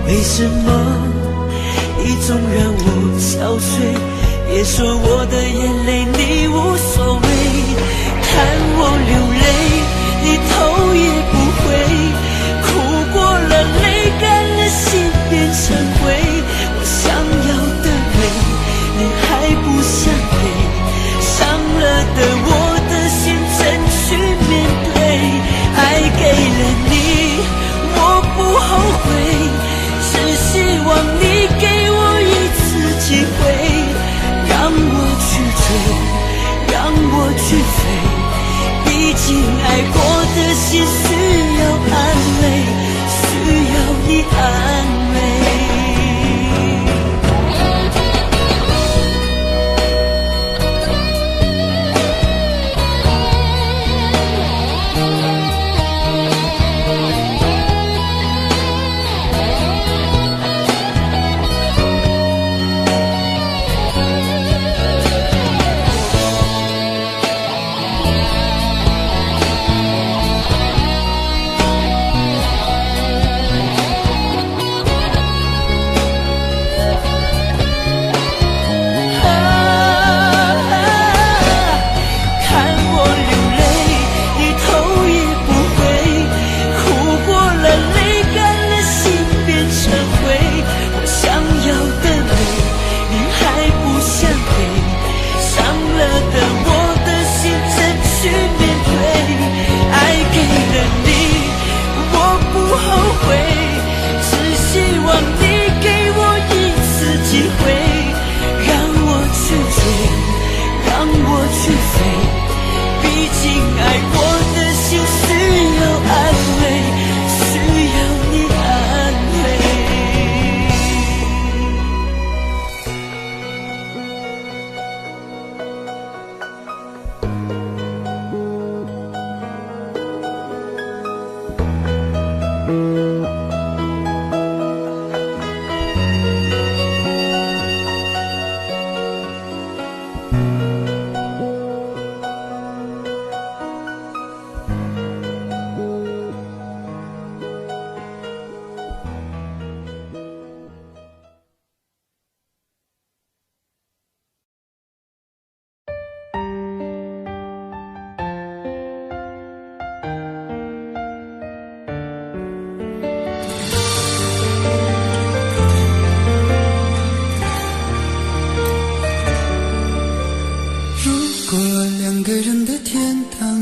为什么你总让我憔悴？别说我的眼泪你无所谓，看我流泪你头也不回，哭过了泪干了心变成灰，我想要的美你还不想给，伤了的我的心怎去面对？爱给了你我不后悔，只希望你给我一次机会，让我去追，让我去飞，毕竟爱过的心需要安慰，需要你安慰。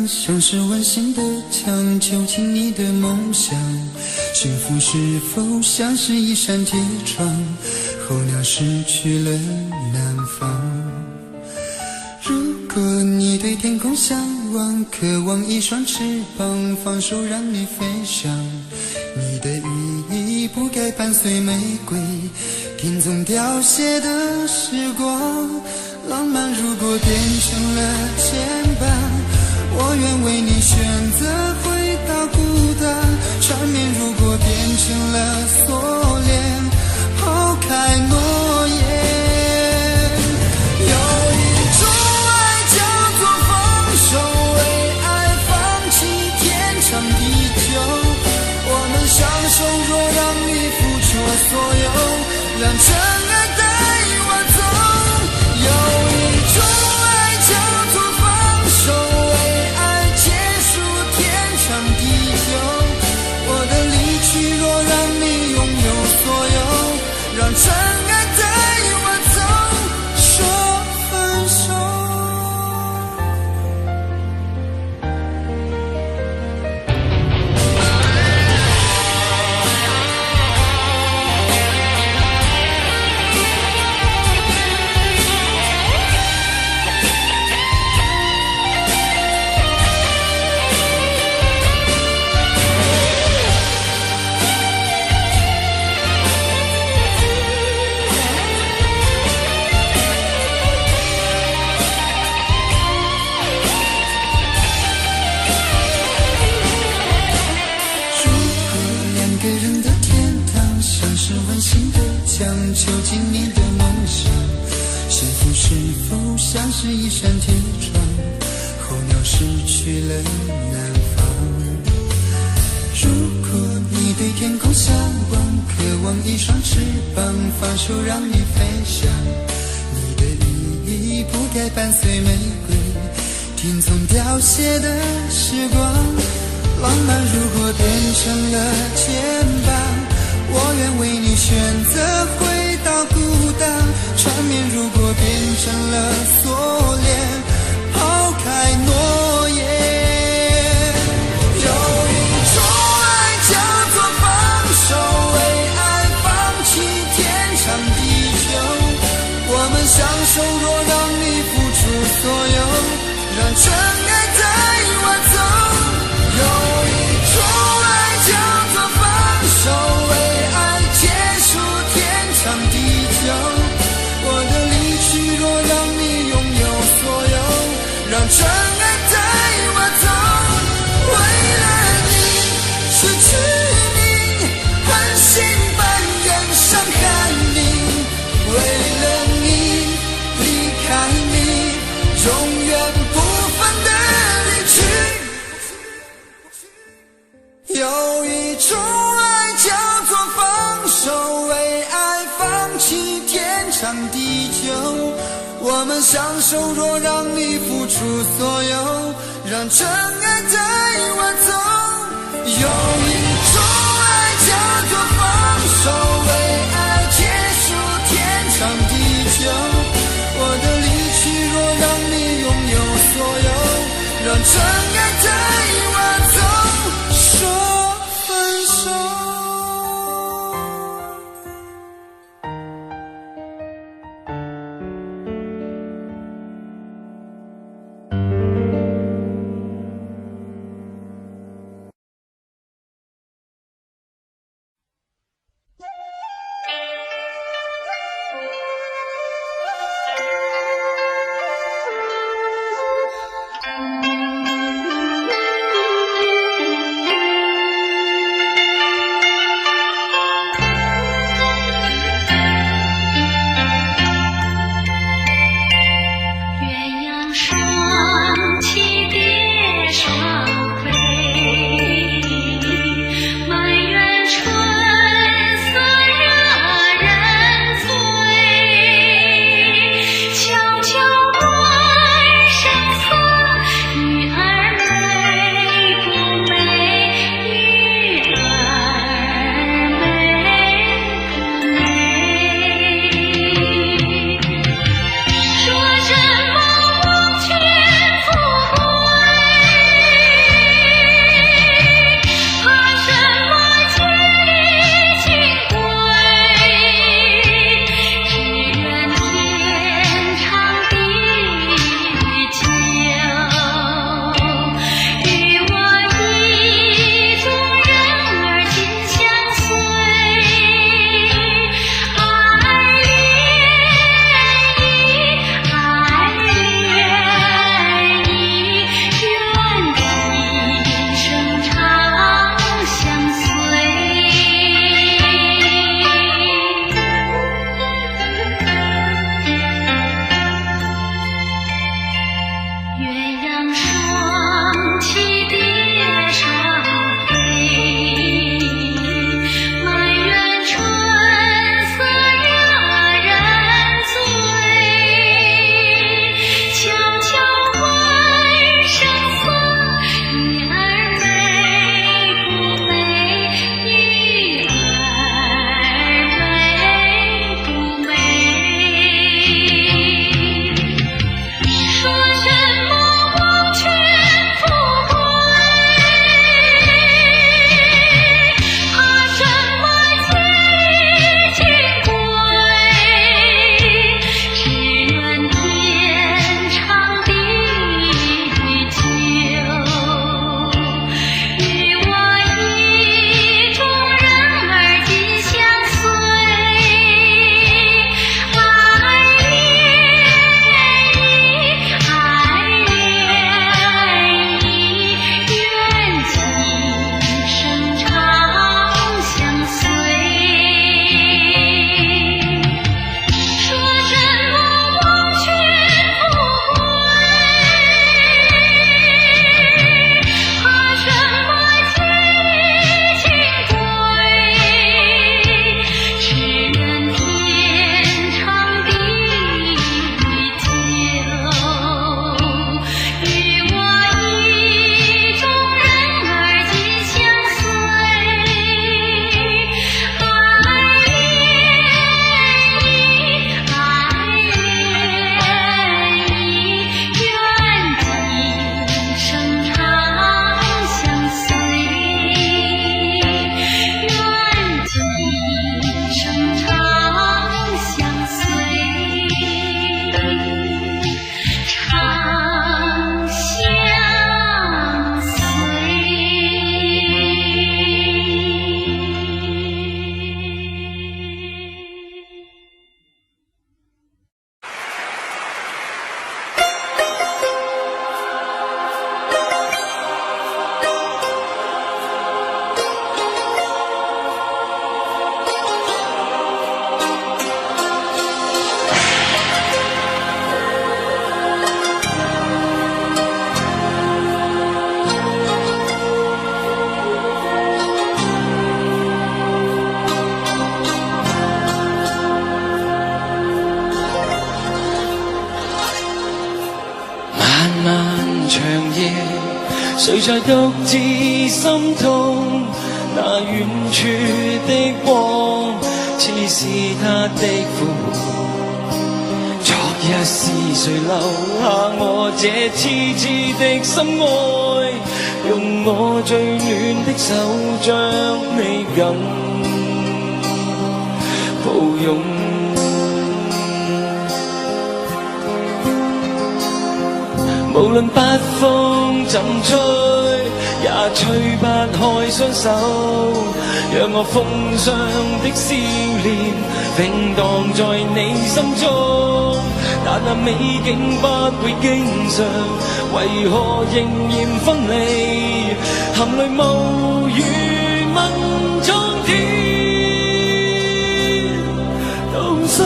像是温馨的墙，囚禁你的梦想。幸福是否像是一扇铁窗，候鸟失去了南方。如果你对天空向往，渴望一双翅膀，放手让你飞翔。你的羽翼不该伴随玫瑰，听从凋谢的时光。浪漫如果变成了牵绊，我愿为你选择回到孤单。缠绵如果变成了锁链，抛开诺言。有一种爱叫做放手，为爱放弃天长地久。我们相守，若让你付出所有，让真爱带我走。有一种爱叫做放手，为爱结束天长地久。我的离去若让你拥有所有，让真爱带我走，说分手。囚禁你的梦想，幸福是否像是一扇铁窗，候鸟失去了南方。如果你对天空向往，渴望一双翅膀，放手让你飞翔。你的羽翼不该伴随玫瑰，听从凋谢的时光。浪漫如果变成了牵绊，我愿为你选择回到孤单。缠绵如果变成了锁链，抛开诺言。有一种爱叫做放手，为爱放弃天长地久。我们相守，若让你付出所有，让真爱带我走。有一种爱叫做放手，为爱结束天长地久。我的离去若让你拥有所有，让真爱带我走。为了你失去你，狠心扮演伤害你。为了你离开你，永远不分的离去。有一种爱叫做放手，为爱放弃天长地久。我们相守，若让你付出所有，让真爱带我走。有一种爱叫做放手，为爱结束天长地久。我的离去若让你拥有所有，让真爱带我走。在獨自心痛？那遠處的光，似是他的呼喚。昨日是誰留下我這痴痴的心愛？用我最暖的手將你緊抱擁。無論北風怎吹，也吹不開雙手，讓我風霜的笑臉永蕩在你心中。但那美景不會經常，為何仍然分離？含淚無語問蒼天動心。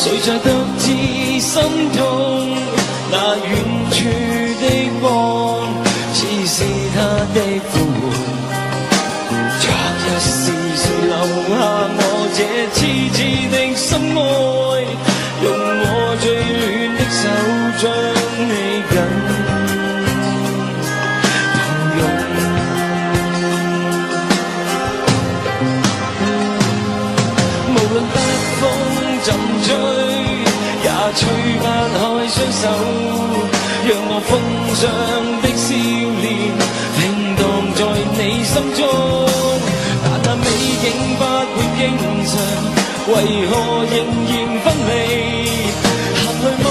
誰在獨自心痛？那遠處的光，似是他的呼喚。昨日是誰留下我這痴痴的心愛？用我最暖的手將你緊抱擁。無論北風怎吹，吹不開雙手，讓我風霜的笑臉永蕩在你心中。但那美景不會經常，為何仍然分離？含淚無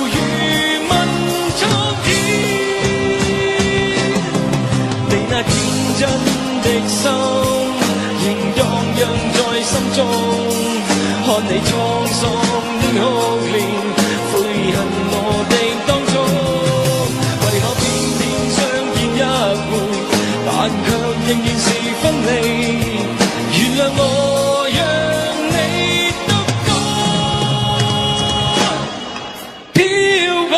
語問蒼天，你那天真的心仍蕩漾在心中，看你滄桑的哭臉，悔恨我的當初，為何偏偏相見一回，但卻仍然是分離？原諒我讓你獨個飄過。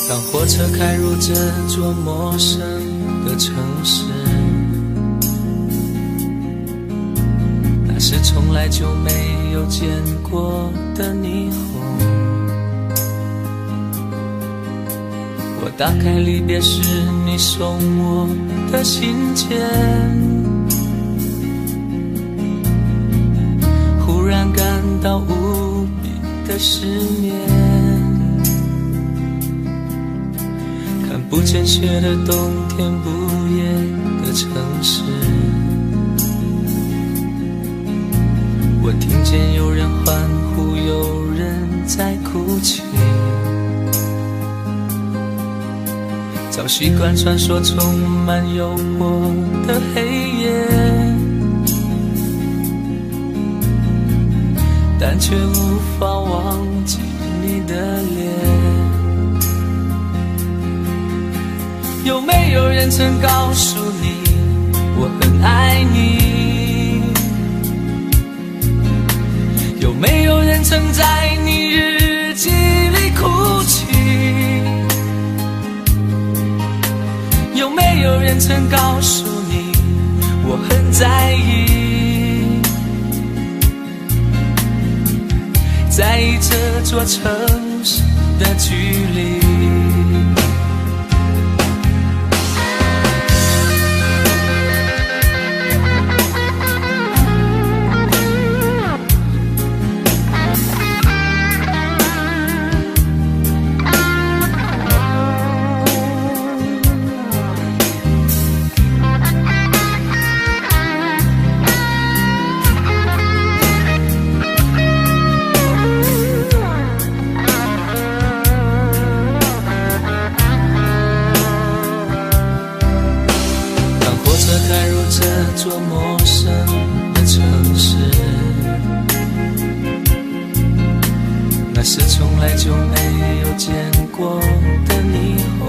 当火车开入这座陌生的城市，那是从来就没有见过的霓虹。我打开离别时你送我的信件，忽然感到无比的失眠。看不见雪的冬天，不夜的城市，我听见有人欢呼，有人在哭泣。早习惯穿梭充满诱惑的黑夜，但却无法忘记你的脸。有没有人曾告诉你我很爱你？有没有人曾在你日记里哭泣？有没有人曾告诉你我很在意？在意这座城市的距离。这座陌生的城市，那是从来就没有见过的霓虹。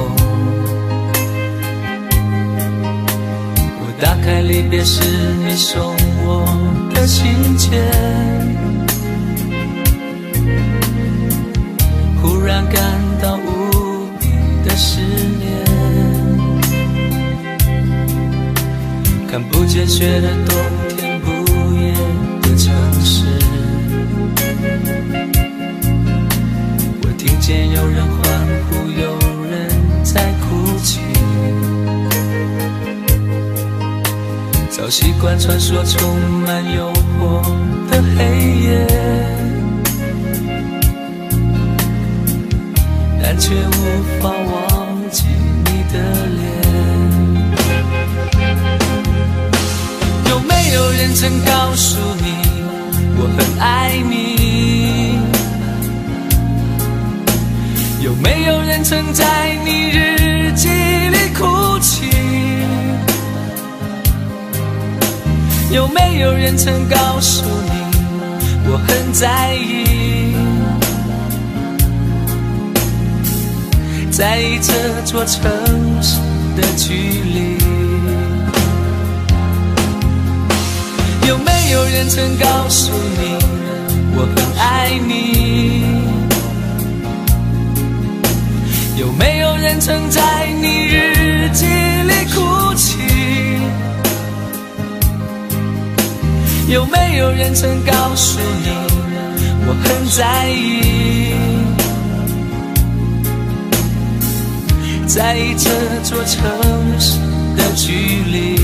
我打开离别时你送我的信件，忽然感到无比的思念。看不见雪的冬天，不夜的城市，我听见有人欢呼，有人在哭泣。早习惯穿梭充满诱惑的黑夜，但却无法忘记你的脸。有没有人曾告诉你我很爱你？有没有人曾在你日记里哭泣？有没有人曾告诉你我很在意？在意这座城市的距离。有没有人曾告诉你我很爱你？有没有人曾在你日记里哭泣？有没有人曾告诉你我很在意？在意这座城市的距离。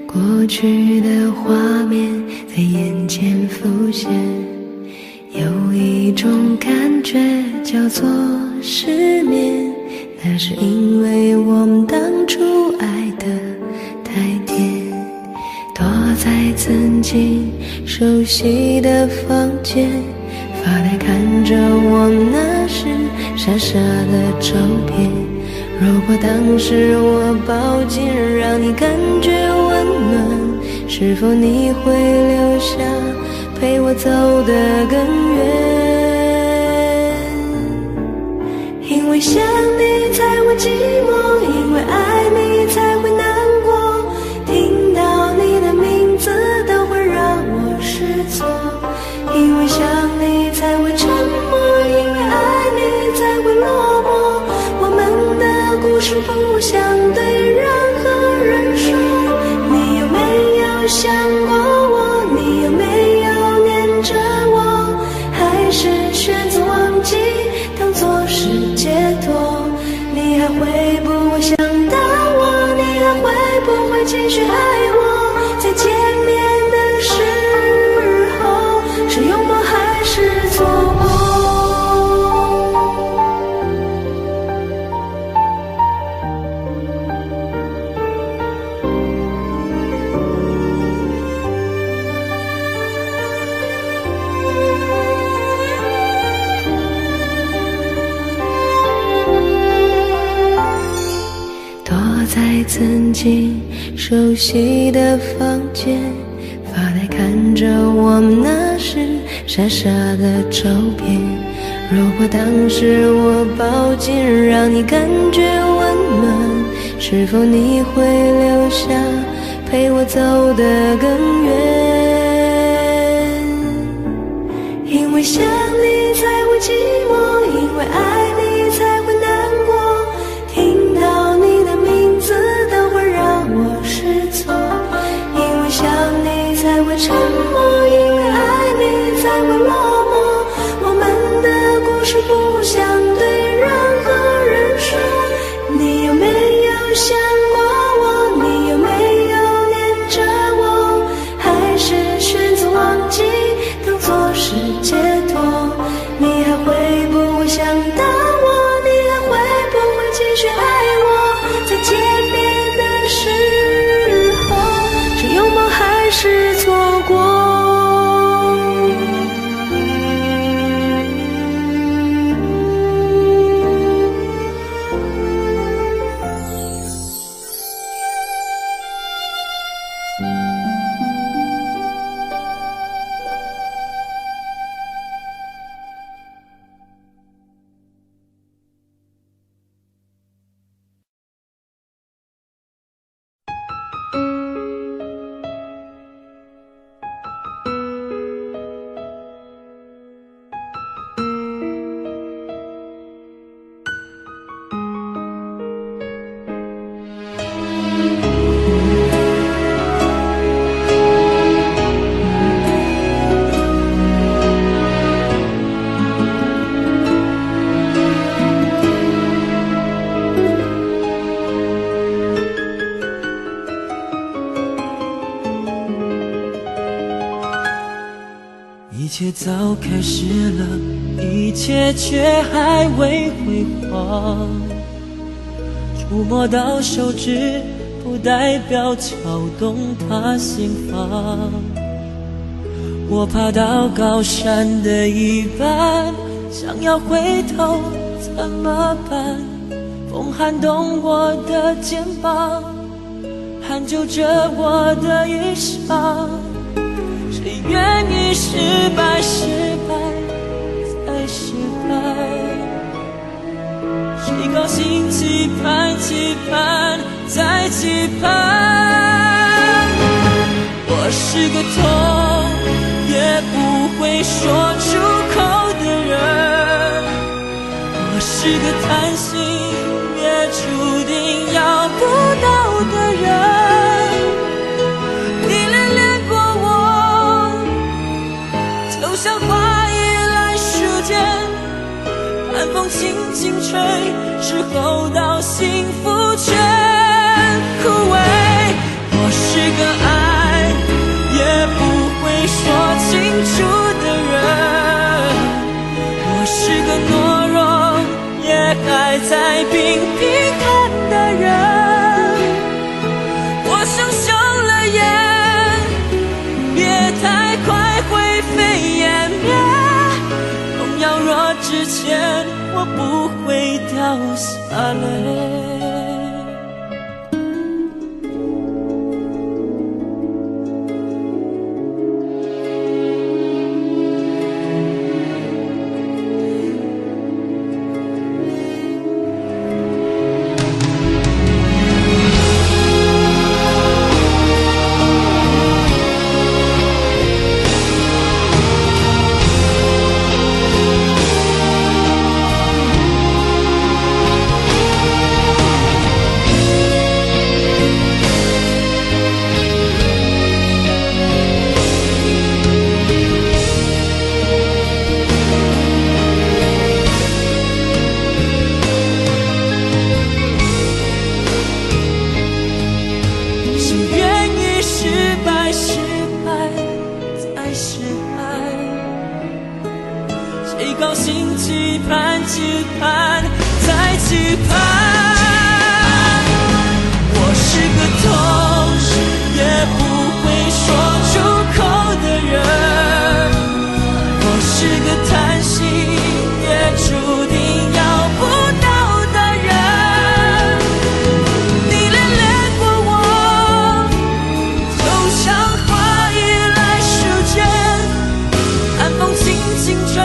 过去的画面在眼前浮现，有一种感觉叫做失眠，那是因为我们当初爱得太甜。躲在曾经熟悉的房间，发呆看着我们那时傻傻的照片，如果当时我抱紧，让你感觉温暖，是否你会留下，陪我走得更远？因为想你才会寂寞，因为爱你才会难过，听到你的名字都会让我失措。因为想你才会沉默，因为爱你才会落寞。我们的故事不想对任何人说。你有没有想过我？你有没有念着我？还是选择忘记，当作是解脱？你还会不会想到我？你还会不会继续爱我？再见面的时候，是拥抱还是错过？躲在曾经熟悉的房间，发呆看着我们那时傻傻的照片。如果当时我抱紧，让你感觉温暖，是否你会留下，陪我走得更远？因为想你才会寂寞，因为爱你才会难过，听到你的名字都会让我失措。因为想你才会沉默，因为爱你才会落寞。我们的故事不想对任何人说。你有没有想过我？你有没有念着我？还是选择忘记，当作是解脱？你还会不会想到我？你还会不会继续爱我？再见面的时候，是拥抱还是错过？一切早开始了，一切却还未辉煌。触摸到手指，不代表敲动他心房。我爬到高山的一半，想要回头怎么办？风撼动我的肩膀，hand就着我的衣裳。谁愿意失败，失败再失败？谁高兴期盼，期盼再期盼？我是个痛也不会说出口的人，我是个贪心也注定要不到的人。像花依赖时间，寒风轻轻吹，之后到幸福全枯萎。我是个爱也不会说清楚的人，我是个懦弱也还在频频看的人。我想休了眼，别太快灰飞烟灭，梦要若之前我不会掉下泪。期盼，期盼，再期盼。我是个痛，也不会说出口的人。我是个贪心，也注定要不到的人。你恋恋过我，就像花依赖时间，寒风轻轻吹，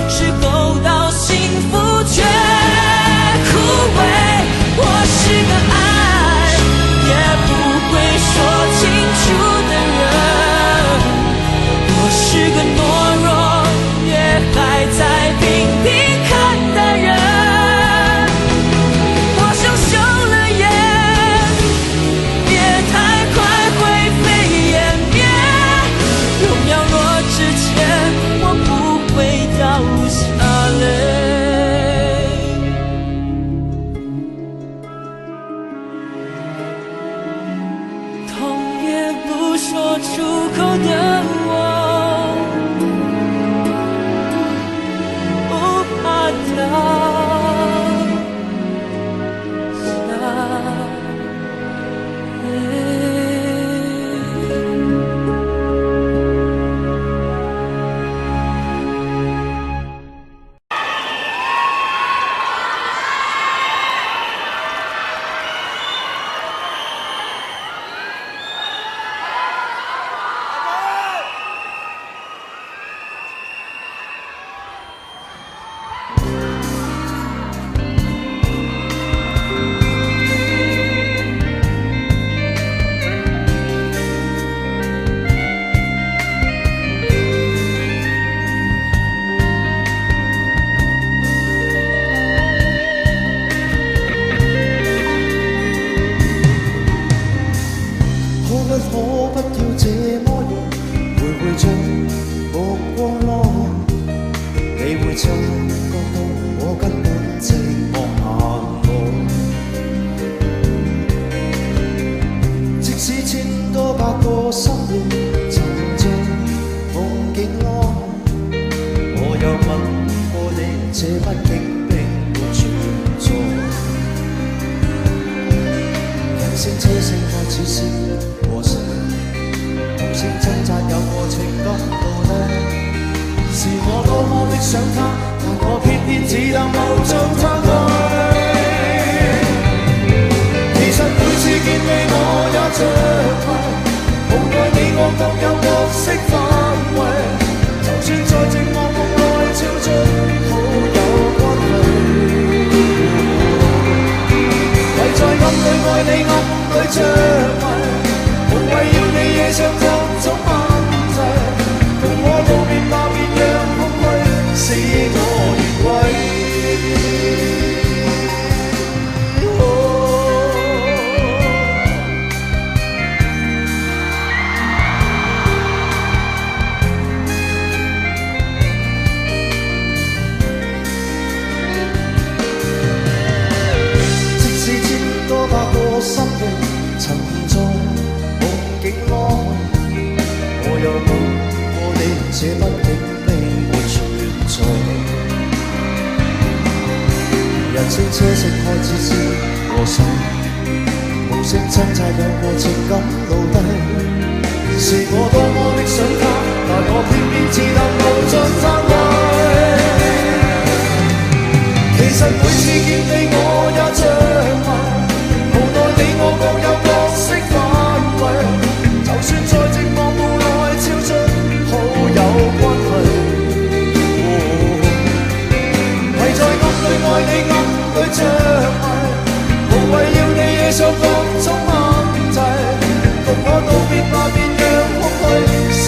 是够到幸福却枯萎。我是个爱也不会说清楚的人，我是个懦弱也还在频频看的人。我想休了眼，别太快灰飞烟灭。荣耀落之前，我不会掉下泪。痛也不说出口的我，不怕掉下泪。各種問題，同我道別吧，便讓空虛是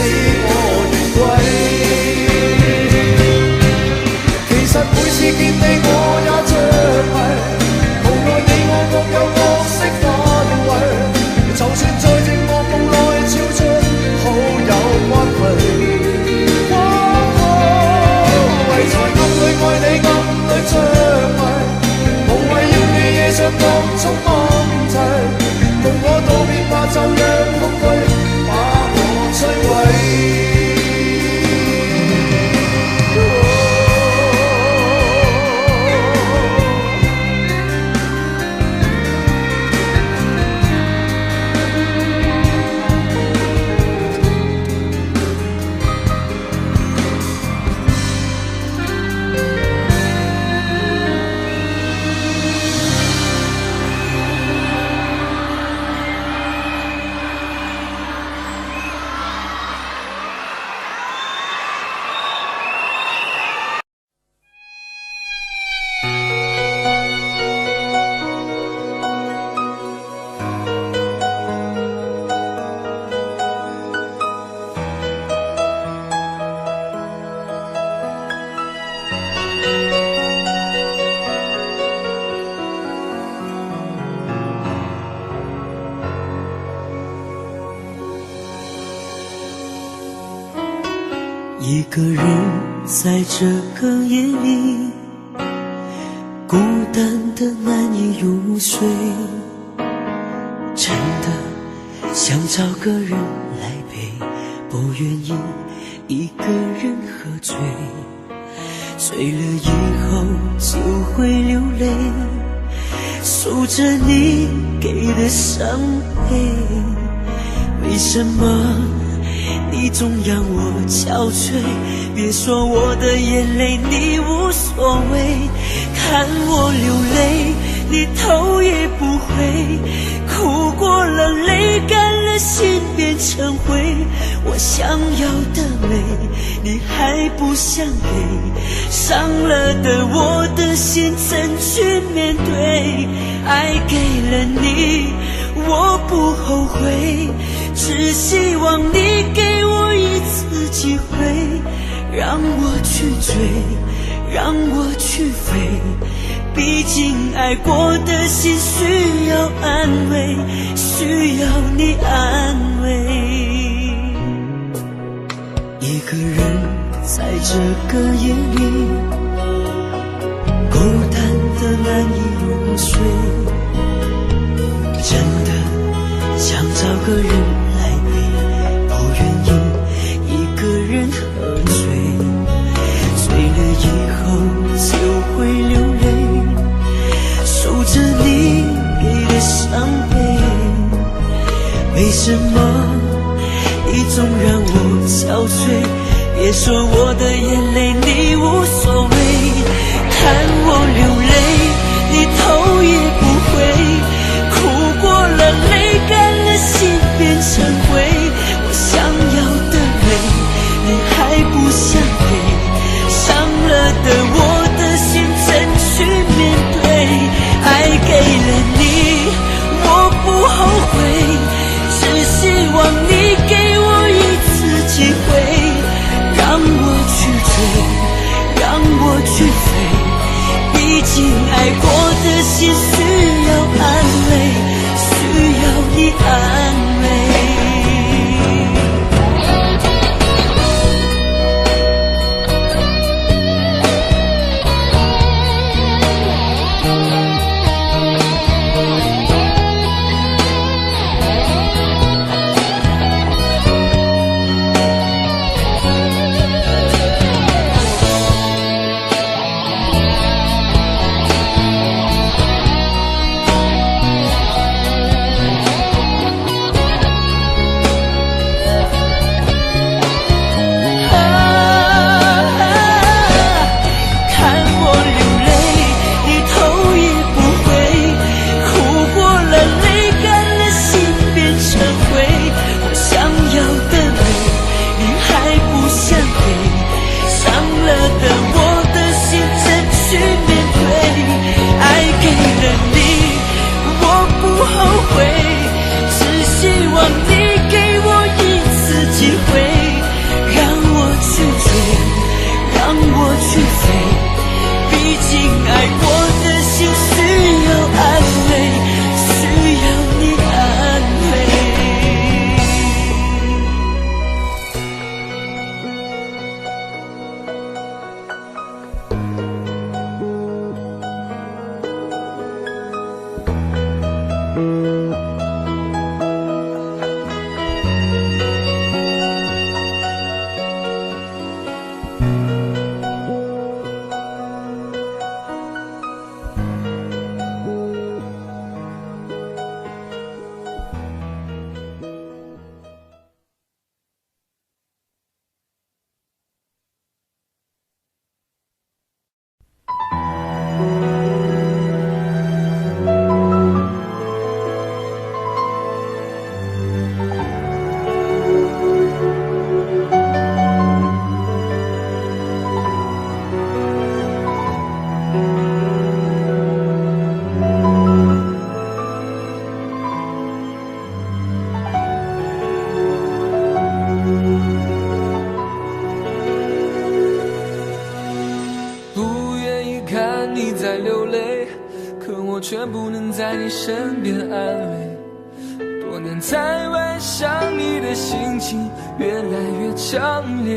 一个人在这个夜里，孤单的难以入睡，真的想找个人来陪，不愿意一个人喝醉，醉了以后就会流泪，数着你给的伤悲。为什么你总让我憔悴？别说我的眼泪你无所谓，看我流泪你头也不回，哭过了泪干了心变成灰，我想要的美你还不想给，伤了的我的心怎去面对？爱给了你我不后悔，只希望你给我一次机会，让我去追，让我去飞，毕竟爱过的心需要安慰，需要你安慰。一个人在这个夜里，孤单的难以入睡，真的想找个人来陪，不愿意一个人喝醉，醉了以后就会流泪，数着你给的伤悲。为什么你总让我憔悴？别说我的眼泪你无所谓，看我流泪你头也不回，哭过了泪干了心变成灰，我想要的美你还不想给，伤了的我的心怎去面对？爱给了你我不后悔，只希望你给我一次机会，让我去追，让我去飞，毕竟爱过的心需要安慰，需要你安慰。却不能在你身边安慰，多年在外想你的心情越来越强烈。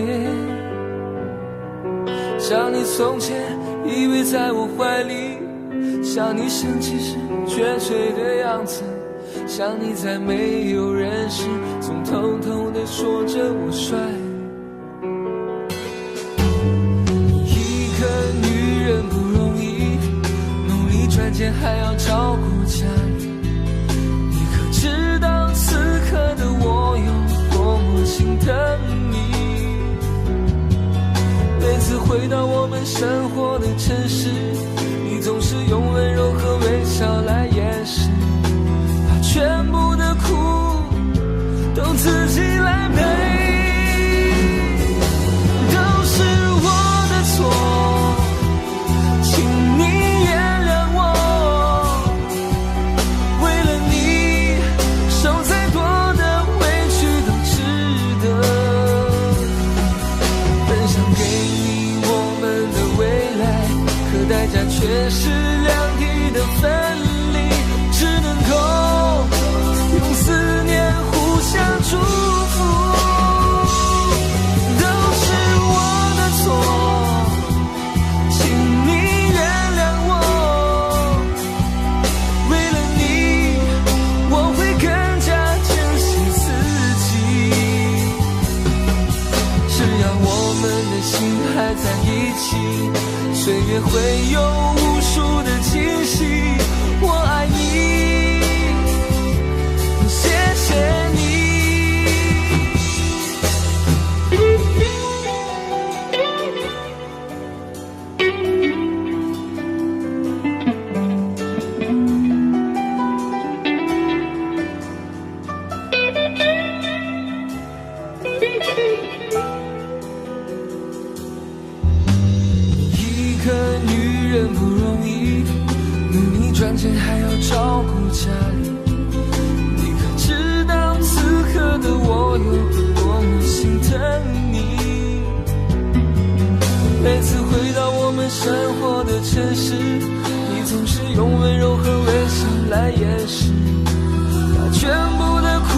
像你从前依偎在我怀里，像你生气时倦睡的样子，像你在没有人时总偷偷地说着我帅。一个女人不容易，努力赚钱还要照顾家里，你可知道此刻的我有多么心疼你？每次回到我们生活的城市，你总是用温柔和微笑来掩饰，把全部的苦都自己来背，都是我的错，请你原谅我，为了你受再多的委屈都值得，本想给你我们的未来，可代价却是两地的分离，只能够用思念互相祝福，都是我的错，请你原谅我，为了你我会更加珍惜自己，只要我们的心还在一起，岁月会有无数的惊喜，我爱你，谢谢你。一个女人不容易，努力赚钱还要照顾家里，你可知道此刻的我有多么心疼你？每次回到我们生活的城市，你总是用温柔和微笑来掩饰，把全部的苦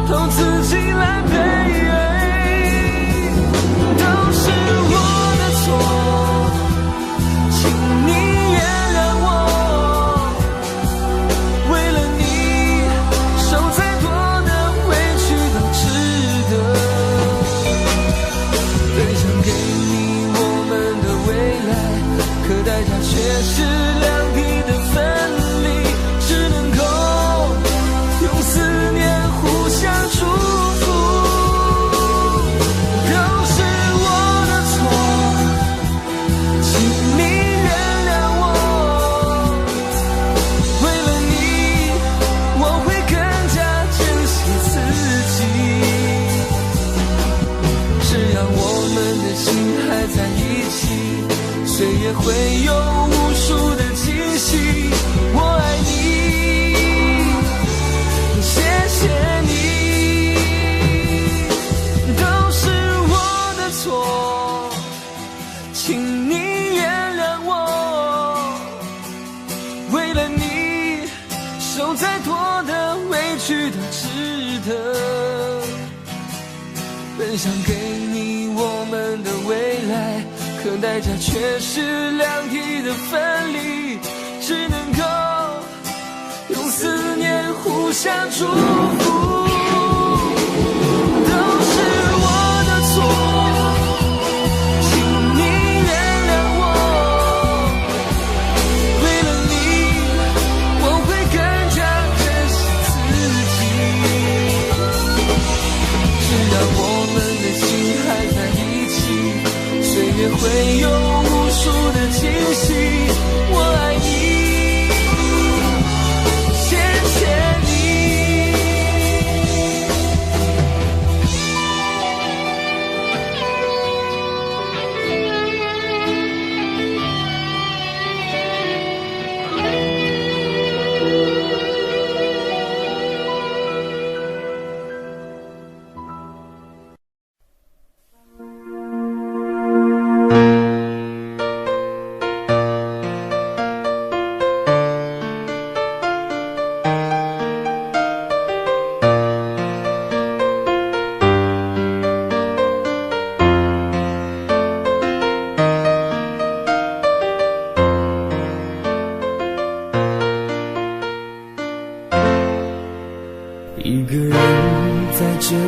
都自己来背，都是我的错，请你原谅我，为了你受再多的委屈都值得，本想给你我们的未来，可代价却是两地的分离，只能够用思念互相祝福，都是我的错，请你原谅我，为了你我会更加珍惜自己，只要我们的心还在一起，岁月会有无数的惊喜，我爱你，谢谢你，都是我的错，请你原谅我，为了你受再多的委屈都值得，本想给你我们的未来，可代价却是两地的分离，只能够用思念互相祝福，都是我的错，请你原谅我，为了你我会更加珍惜自己，只要我们的心还在一起，岁月会有无数的惊喜，我爱你，谢谢你。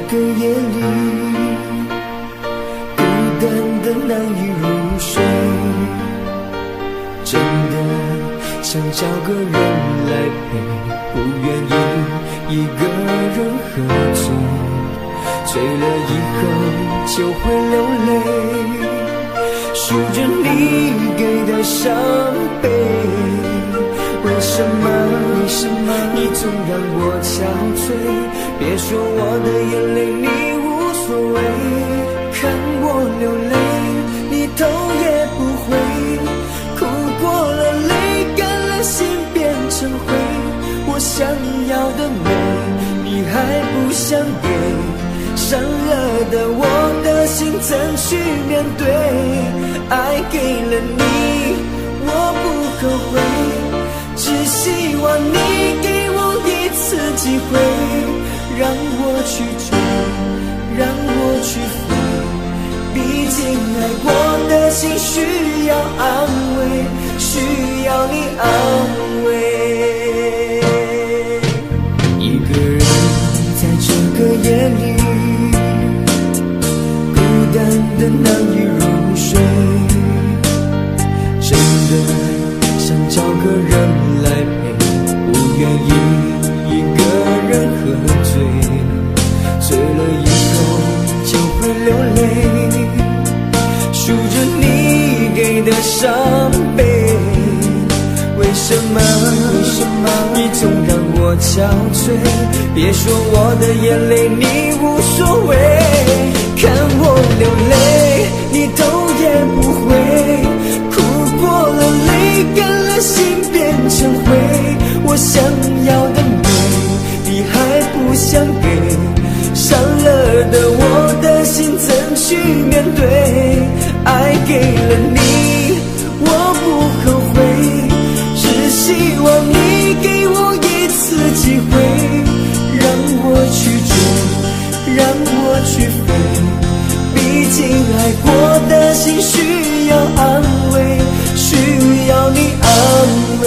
个夜里，孤单的难以入睡，真的想找个人来陪，不愿意一个人喝醉，醉了以后就会流泪，数着你给的伤悲。为什么你总让我憔悴？别说我的眼泪你无所谓，看我流泪你头也不回，哭过了泪干了心变成灰，我想要的美你还不想给，伤了的我的心怎去面对？爱给了你我不后悔，只希望你给我一次机会，让我去追，让我去飞，毕竟爱过的心需要安慰，需要你安慰。一个人在这个夜里，孤单的难以入睡，真的想找个人来陪，不愿意一个人喝醉，醉了以后就会流泪，数着你给的伤悲。为什么你总让我憔悴？别说我的眼泪你无所谓，看我流泪你头也不回，哭过了泪干了心变成灰，我想要的美你还不想给，伤了的我的心怎去面对？爱给了你我不后悔，只希望你给我一次机会，让我去追，让我去飞，毕竟爱过的心需要安慰，需要你安慰。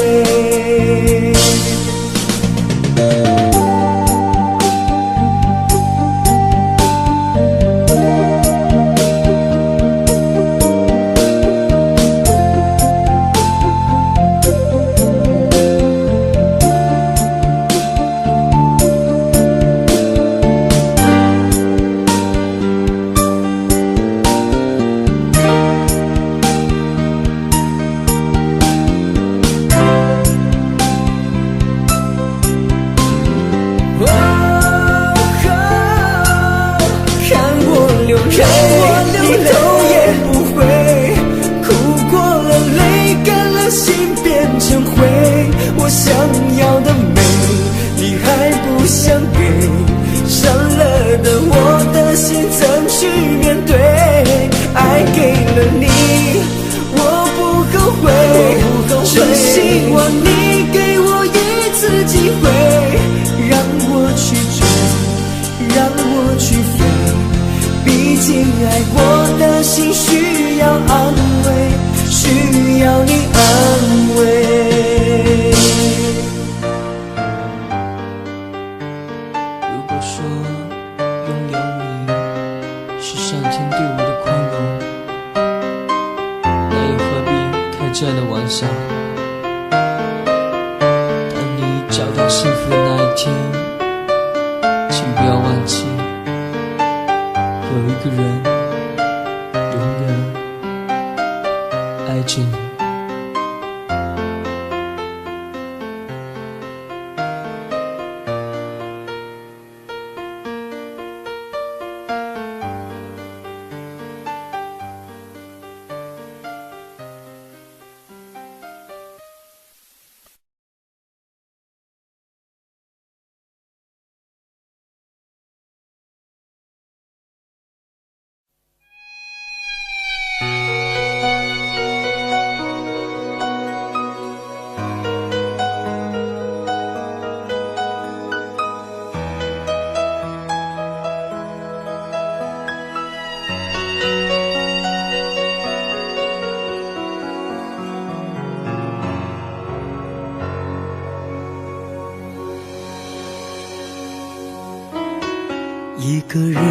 个人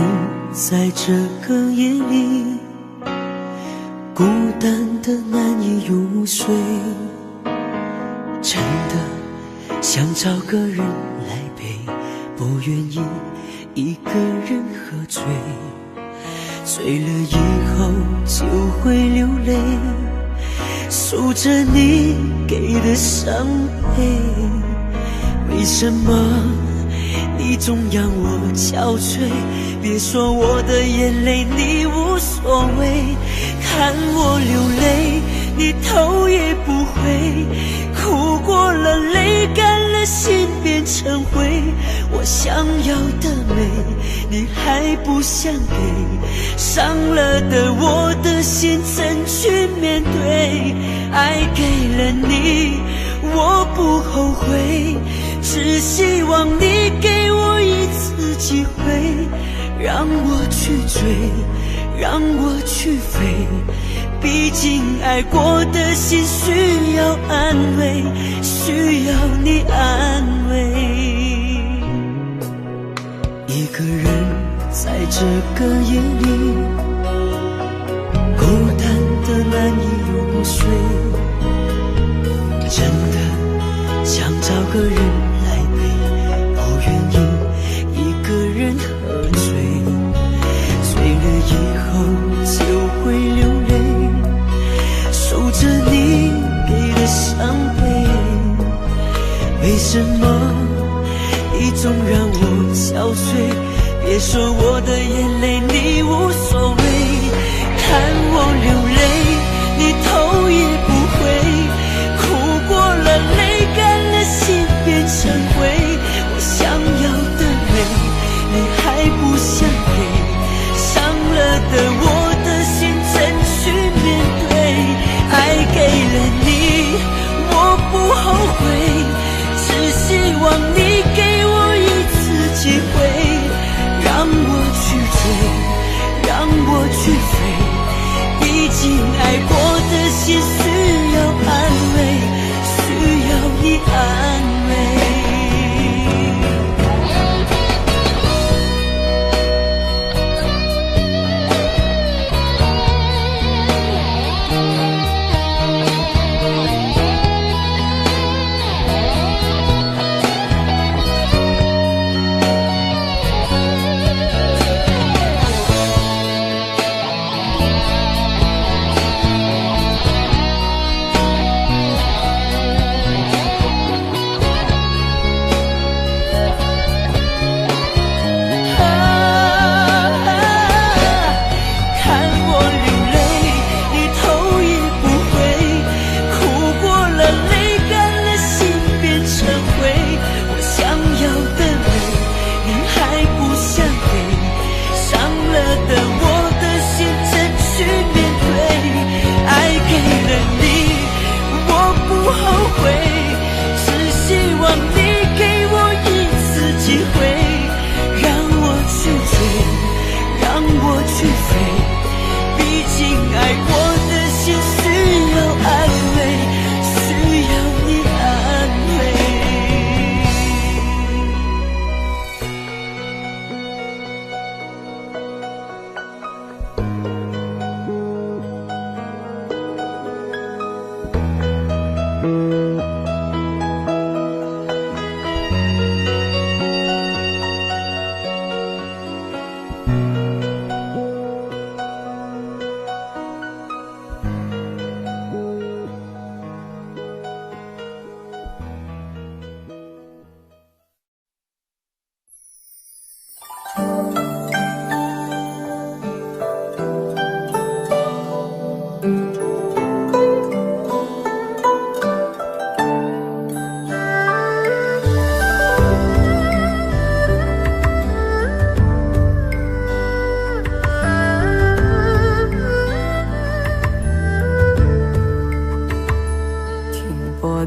在这个夜里，孤单的难以入睡，真的想找个人来陪，不愿意一个人喝醉，醉了以后就会流泪，数着你给的伤悲。为什么你总让我憔悴？别说我的眼泪你无所谓，看我流泪你头也不回，哭过了泪干了心变成灰，我想要的美你还不想给，伤了的我的心怎去面对？爱给了你我不后悔，只希望你给我一次机会，让我去追，让我去飞，毕竟爱过的心需要安慰，需要你安慰。一个人在这个夜里，孤单的难以入睡，真的想找个人来陪，不愿意一个人喝醉，醉了以后就会流泪，数着你给的伤悲。为什么你总让我憔悴？别说我的眼泪你无所谓，看我流泪你头也不回，哭过了泪干了心变成灰，我想要的美你还不想给，伤了的我的心怎去面对？爱给了你我不后悔，只希望你给我一次机会，让我去追，让我去飞，毕竟爱过的心需要安慰，需要你安慰。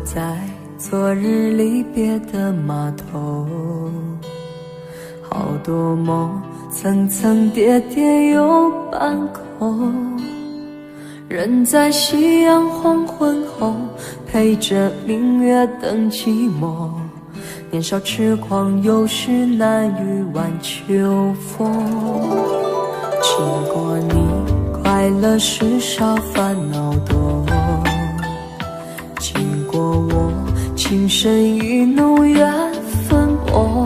在昨日离别的码头，好多梦层层叠叠又半空，人在夕阳黄昏后陪着明月等寂寞，年少痴狂，有时难御晚秋风。经过你，快乐时少，烦恼多。经过我，情深意浓，缘分薄。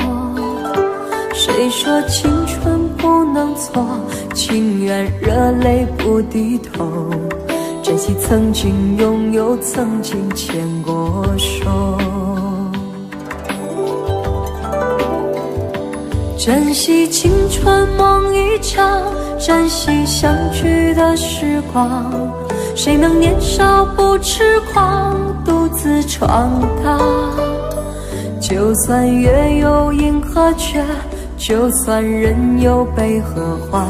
谁说青春不能错？情愿热泪不低头。珍惜曾经拥有，曾经牵过手。珍惜青春梦一场，珍惜相聚的时光。谁能年少不痴狂，独自闯荡？就算月有阴和缺，就算人有悲和欢，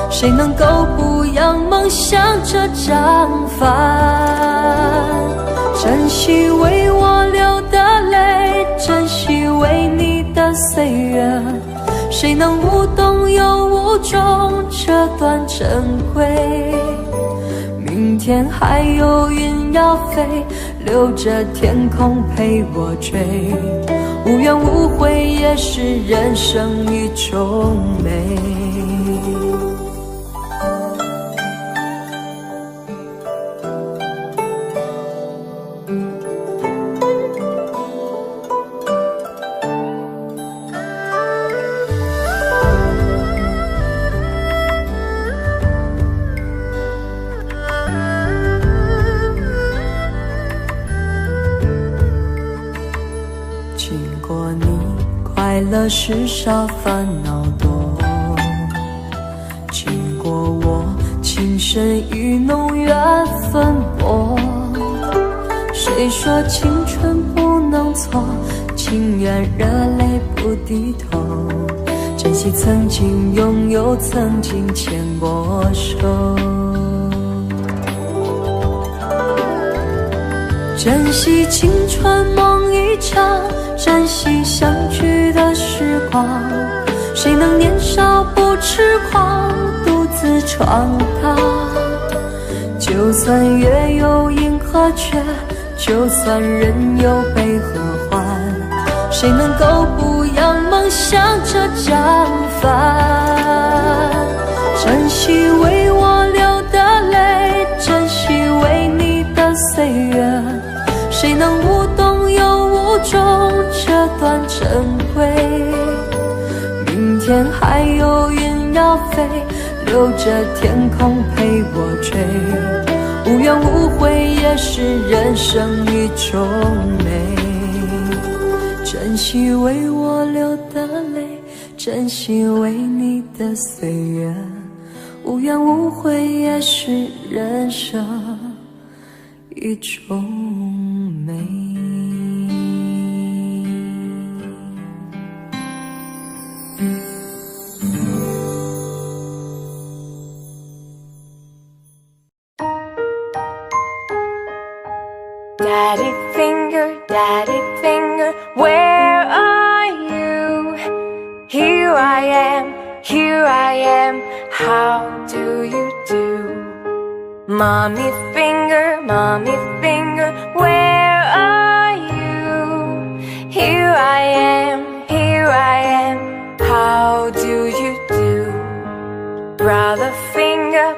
谁能够不扬梦想这张帆？珍惜为我流的泪，珍惜为你的岁月，谁能无动又无衷这段珍贵？明天还有云要飞，留着天空陪我追。无怨无悔也是人生一种美。快乐时少，烦恼多。经过我，情深意浓，缘分薄。谁说青春不能错？情愿热泪不低头。珍惜曾经拥有，曾经牵过手。珍惜青春梦一场，珍惜相聚的时光。谁能年少不痴狂，独自闯荡？就算月有阴和缺，就算人有悲和欢，谁能够不扬梦想这张帆？珍惜为我流的泪，珍惜为你的岁月，谁能无动又无衷这段珍贵？明天还有云要飞，留着天空陪我追。无怨无悔也是人生一种美。珍惜为我流的泪，珍惜为你的岁月。无怨无悔也是人生一种美。Daddy finger, where are you? Here I am, how do you do? Mommy finger, where are you? Here I am, how do you do? Brother finger,